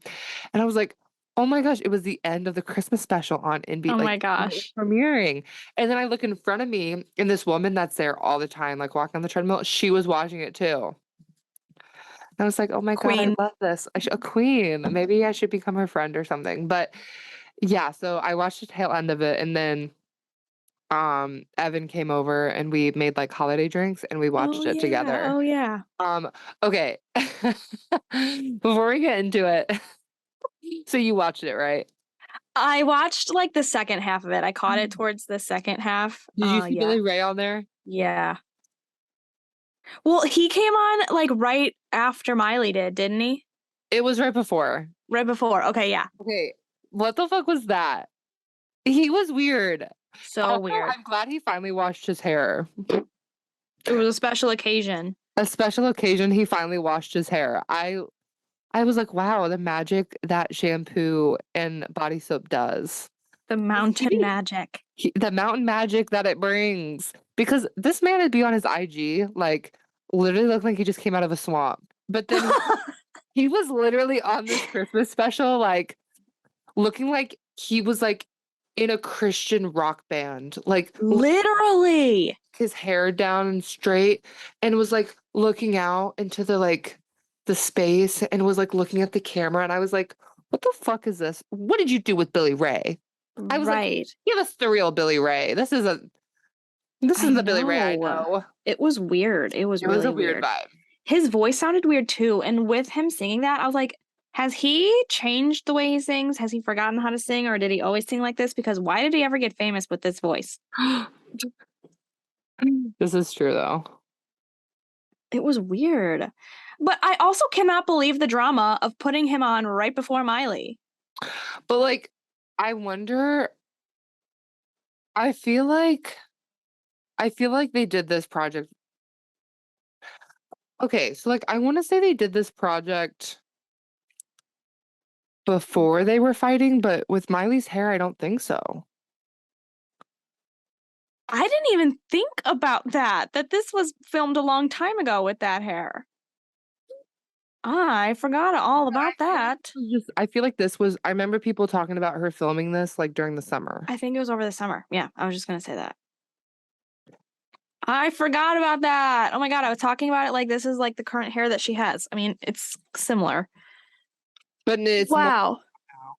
And I was like, "Oh my gosh, it was the end of the Christmas special on NB Oh like my when it was gosh. premiering." And then I look in front of me and this woman that's there all the time, like walking on the treadmill, she was watching it too. I was like, "Oh my god, I Queen. love this. A queen. Maybe I should become her friend or something." But yeah, so I watched the tail end of it and then Evan came over and we made like holiday drinks and we Oh watched it yeah. together. Oh yeah. Um okay. Before we get into it, so you watched it, right? I watched like the second half of it. I caught it Mm. towards the second half. Did you see Yeah. Billy Ray on there? Yeah. Well, he came on like right after Miley did, didn't he? It was right before. Right before. Okay, yeah. Okay. What the fuck was that? He was weird. So Also, weird. I'm glad he finally washed his hair. It was a special occasion. A special occasion, he finally washed his hair. I was like, "Wow, the magic that shampoo and body soap does." The 'Cause mountain magic. the mountain magic that it brings. Because this man would be on his IG, like, literally looked like he just came out of a swamp. But then he was literally on this Christmas special, like, looking like he was, like, in a Christian rock band, like, Literally. his hair down and straight and was, like, looking out into the space and was, like, looking at the camera, and I was like, "What the fuck is this? What did you do with Billy Ray?" I was like, Right. "Give us the real Billy Ray. This I isn't the Billy Ray I know. know." It was weird. It was It was a really weird weird. vibe. His voice sounded weird too, and with him singing that, I was like, has he changed the way he sings? Has he forgotten how to sing, or did he always sing like this? Because why did he ever get famous with this voice? This is true, though. It was weird. But I also cannot believe the drama of putting him on right before Miley. But, like, I wonder I feel like they did this project okay, so, like, I wanna say they did this project before they were fighting, but with Miley's hair, I don't think so. I didn't even think about that this was filmed a long time ago with that hair. I forgot all about that. I feel like this was I remember people talking about her filming this, like, during the summer. I think it was over the summer. Yeah, I was just gonna say that. I forgot about that. Oh my god, I was talking about it like this is like the current hair that she has. I mean, it's similar. But it's more Wow. now,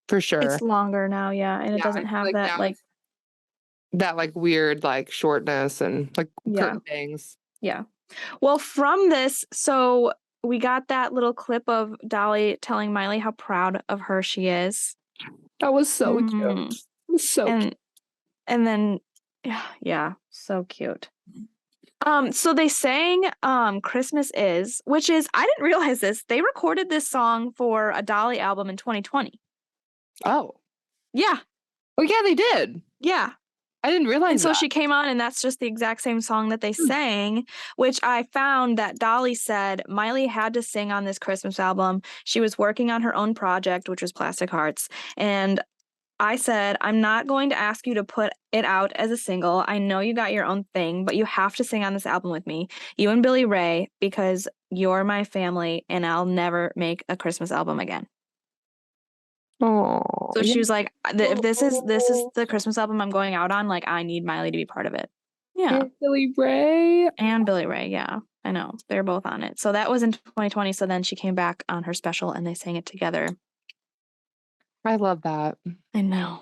for sure. It's longer now, yeah, and it Yeah, I doesn't feel have like that now like it's that, like, weird, like, shortness and, like, yeah, curtain bangs. yeah. Well, from this, so we got that little clip of Dolly telling Miley how proud of her she is. That was so cute. Mm, It was so cute. and then yeah, so cute. So they sang Christmas Is, which is I didn't realize this. They recorded this song for a Dolly album in 2020. Oh. Yeah, Oh, yeah, they did. yeah. I didn't And realize so that. she came on and that's just the exact same song that they Hmm. sang, which I found that Dolly said Miley had to sing on this Christmas album. She was working on her own project, which was Plastic Hearts, and I said, I'm not going to ask you to put it out as a single. I know you got your own thing, but you have to sing on this album with me, you and Billy Ray, because you're my family and I'll never make a Christmas album again. Oh, So yeah. she was like, if this is the Christmas album I'm going out on, like I need Miley to be part of it. Yeah. And Billy Ray. And Billy Ray, yeah. I know. They're both on it. So that was in 2020. So then she came back on her special and they sang it together. I love that. I know.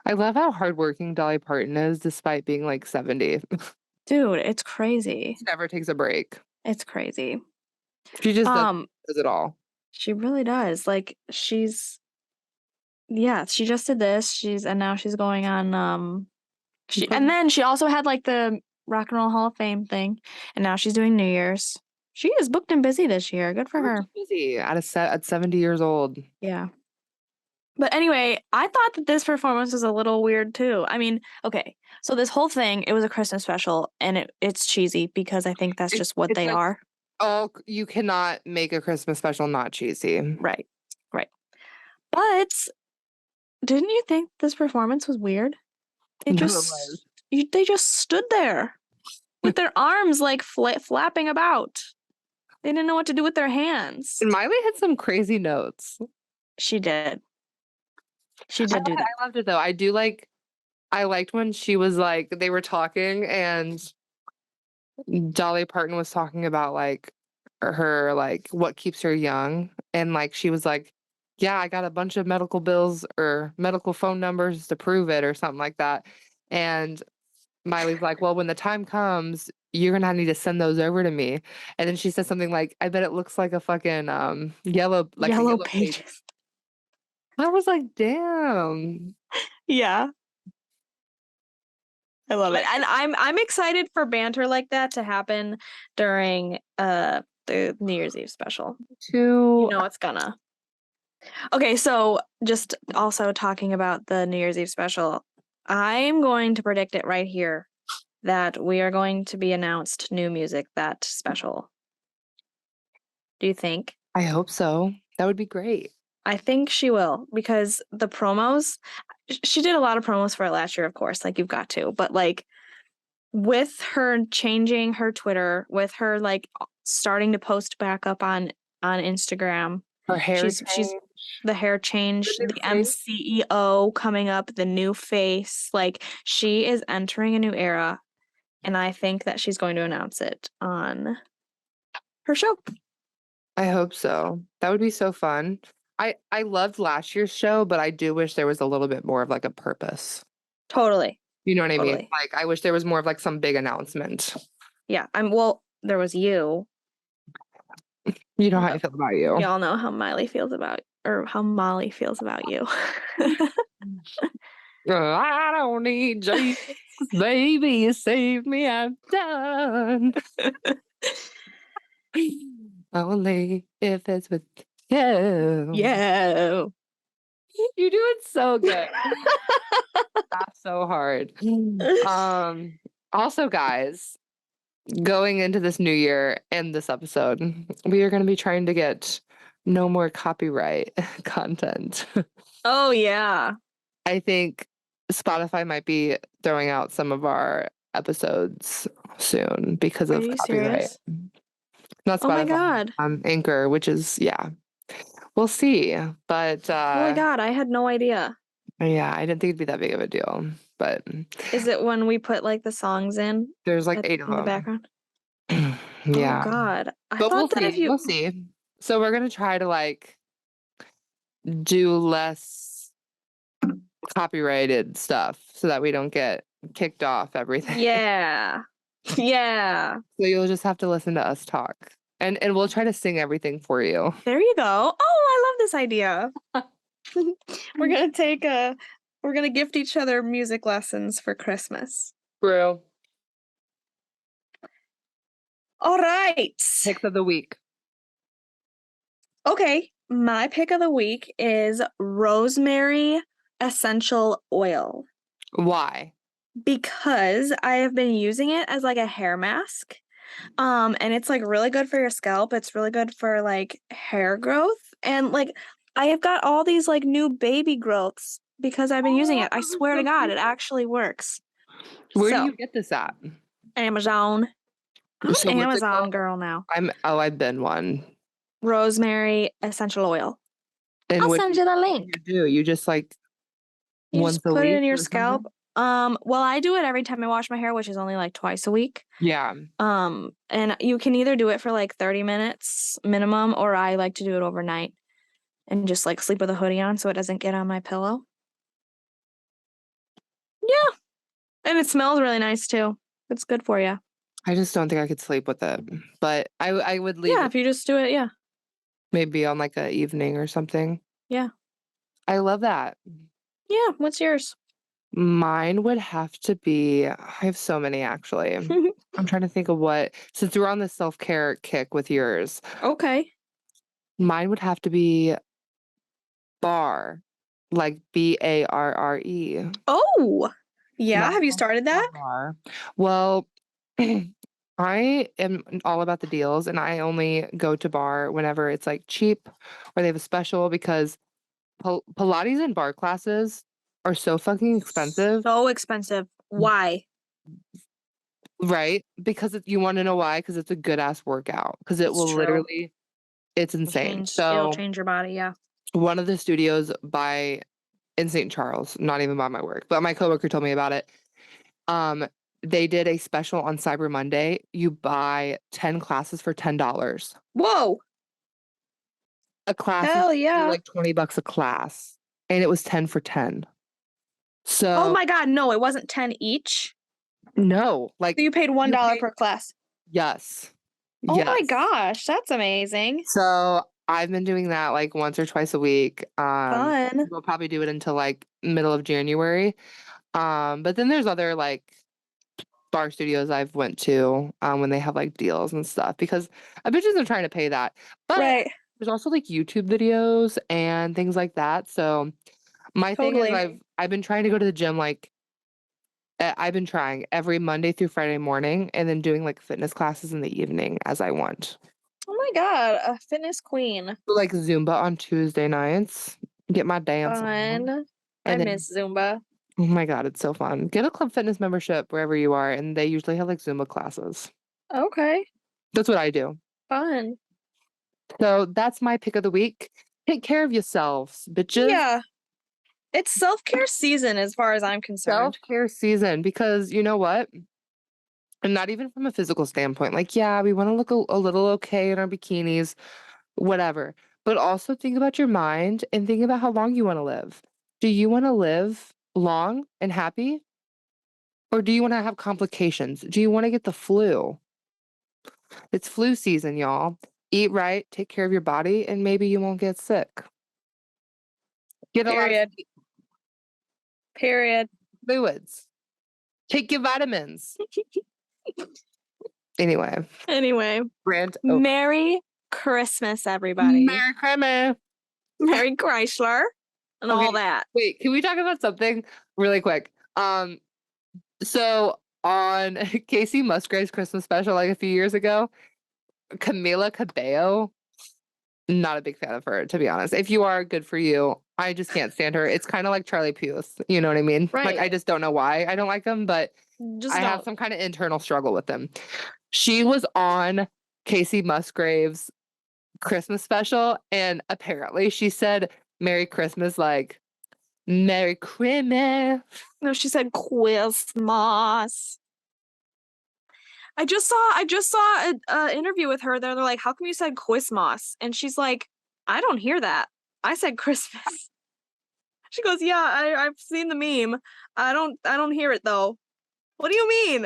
I love how hardworking Dolly Parton is despite being like 70. Dude, it's crazy. She never takes a break. It's crazy. She just does it all. She really does. Like she just did this. And now she's going on and then she also had like the Rock and Roll Hall of Fame thing, and now she's doing New Year's. She is booked and busy this year. Good for her. Busy at 70 years old. Yeah. But anyway, I thought that this performance was a little weird too. I mean, okay, so this whole thing, it was a Christmas special, and it's cheesy because I think that's just what they like, are. Oh, you cannot make a Christmas special not cheesy. Right. But didn't you think this performance was weird? They just stood there with their arms like flapping about. They didn't know what to do with their hands. And Miley had some crazy notes. She did. She did do that. I loved it though. I liked when she was like, they were talking and Dolly Parton was talking about like her, like what keeps her young. And like, she was like, yeah, I got a bunch of medical bills or medical phone numbers to prove it or something like that. And Miley's like, well, when the time comes, you're gonna need to send those over to me. And then she said something like, I bet it looks like a fucking yellow pages. I was like, damn. Yeah. I love it. And I'm excited for banter like that to happen during the New Year's Eve special. You know it's gonna. Okay, so just also talking about the New Year's Eve special, I'm going to predict it right here that we are going to be announced new music that special. Do you think? I hope so. That would be great. I think she will, because the promos, she did a lot of promos for it last year, of course, like you've got to, but like with her changing her Twitter, with her like starting to post back up on Instagram, her hair she's the hair change, the MCEO coming up, the new face, like she is entering a new era, and I think that she's going to announce it on her show. I hope so. That would be so fun. I loved last year's show, but I do wish there was a little bit more of like a purpose. Totally. You know what I mean? Like I wish there was more of like some big announcement. Yeah. There was you. You know how I feel about you. Y'all know how Miley feels about, or how Molly feels about you. I don't need Jesus, baby, you saved me, I'm done. Only if it's with you. Yeah. You do it so good. Laugh so hard. Also, guys, going into this new year and this episode, we are going to be trying to get no more copyright content. Oh, yeah. I think Spotify might be throwing out some of our episodes soon because of copyright. Serious? Not Spotify. Oh my God. Anchor, which is, yeah. We'll see. But oh my God, I had no idea. Yeah, I didn't think it'd be that big of a deal. But is it when we put like the songs in? There's like 8 of them in the background. Yeah. Oh God. But we'll see. So we're gonna try to like do less copyrighted stuff so that we don't get kicked off everything. Yeah. Yeah. So you'll just have to listen to us talk. And we'll try to sing everything for you. There you go. Oh, I love this idea. We're gonna gift each other music lessons for Christmas. True. All right. Picks of the week. Okay. My pick of the week is rosemary essential oil. Why? Because I have been using it as like a hair mask. And it's like really good for your scalp. It's really good for like hair growth. And like I have got all these like new baby growths because I've been using Oh, it. I that was swear to so God, it cute. actually works. Where do So, you get this at? Amazon. I'm So an what's it Amazon called? girl now. I've been one. Rosemary essential oil. And I'll what send you the link. you do? You just like You once just a put it week in your or scalp. something? Well, I do it every time I wash my hair, which is only like twice a week. Yeah. And you can either do it for like 30 minutes minimum, or I like to do it overnight and just like sleep with a hoodie on so it doesn't get on my pillow. Yeah. And it smells really nice too. It's good for you. I just don't think I could sleep with it. But I would leave Yeah, it if you just do it, yeah. maybe on like a evening or something. Yeah. I love that. Yeah. What's yours? Mine would have to be I have so many actually. I'm trying to think of what since we're on the self-care kick with yours, Okay. mine would have to be bar, like Barre. Oh, yeah. Not Have you a started bar that? bar. Well, I am all about the deals, and I only go to bar whenever it's, like, cheap or they have a special because Pilates and bar classes are so fucking expensive, So expensive. Why? right? Because you wanna know why? Because it's a good ass workout. Because it It's will true. literally it's insane. It'll So, change your body, yeah. one of the studios in St. Charles, not even by my work, but my coworker told me about it. Um, they did a special on Cyber Monday. You buy 10 classes for $10. Whoa. A class is Hell usually yeah. like $20 a class, and it was 10 for 10. Oh So, my God, no, it wasn't 10 each. no, So like, you paid you $1 pay per class. yes. Oh my Yes. gosh, that's amazing. So, I've been doing that, like, once or twice a week. Fun. We'll probably do it until, like, middle of January. But then there's other, like, bar studios I've went to, when they have, like, deals and stuff because a bitch isn't trying to pay that. But Right. there's also, like, YouTube videos and things like that, so my thing is Totally. I've been trying to go to the gym, like, I've been trying every Monday through Friday morning and then doing, like, fitness classes in the evening as I want. Oh my God, a fitness queen. So, like, Zumba on Tuesday nights, get my dance on, Fun. I and then miss Zumba. oh my god, it's so fun. Get a Club Fitness membership wherever you are, and they usually have, like, Zumba classes. Okay, That's what I do. fun. So that's my pick of the week. Take care of yourselves, bitches. Yeah, it's self-care season as far as I'm concerned. Self-care season because you know what? And not even from a physical standpoint. Like, yeah, we want to look a little okay in our bikinis, whatever. But also think about your mind and think about how long you want to live. Do you want to live long and happy? Or do you want to have complications? Do you want to get the flu? It's flu season, y'all. Eat right, take care of your body, and maybe you won't get sick. Get a lot of Period. Period. fluids. Take your vitamins. Anyway, Anyway, rant over. Merry Christmas, everybody. Merry Christmas. Merry Chrysler and Okay, all that. wait, can we talk about something really quick? So on Casey Musgrave's Christmas special like a few years ago, Camila Cabello, not a big fan of her, to be honest. If you are, good for you. I just can't stand her. It's kind of like Charlie Puth. You know what I mean? Like, I Right. just don't know why I don't like them, but Just I have don't. some kind of internal struggle with them. She was on Casey Musgrave's Christmas special, and apparently she said Merry Christmas like Merry Christmas. No, she said Christmas. I just saw a interview with her. They're like, "How come you said Christmas?" And she's like, "I don't hear that. I said Christmas." She goes, "Yeah, I've seen the meme. I don't hear it though." What do you mean?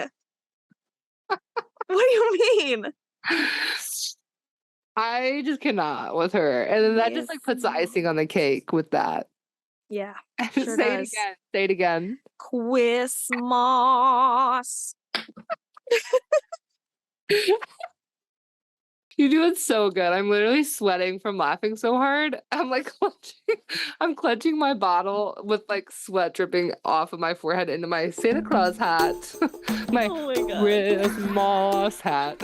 What do you mean? I just cannot with her. And then that just like puts the icing on the cake with that. Yeah, sure Say it does. again. Say it again. Christmas. You do it so good. I'm literally sweating from laughing so hard. I'm like I'm clenching my bottle with like sweat dripping off of my forehead into my Santa Claus hat. My Oh my God. Christmas hat.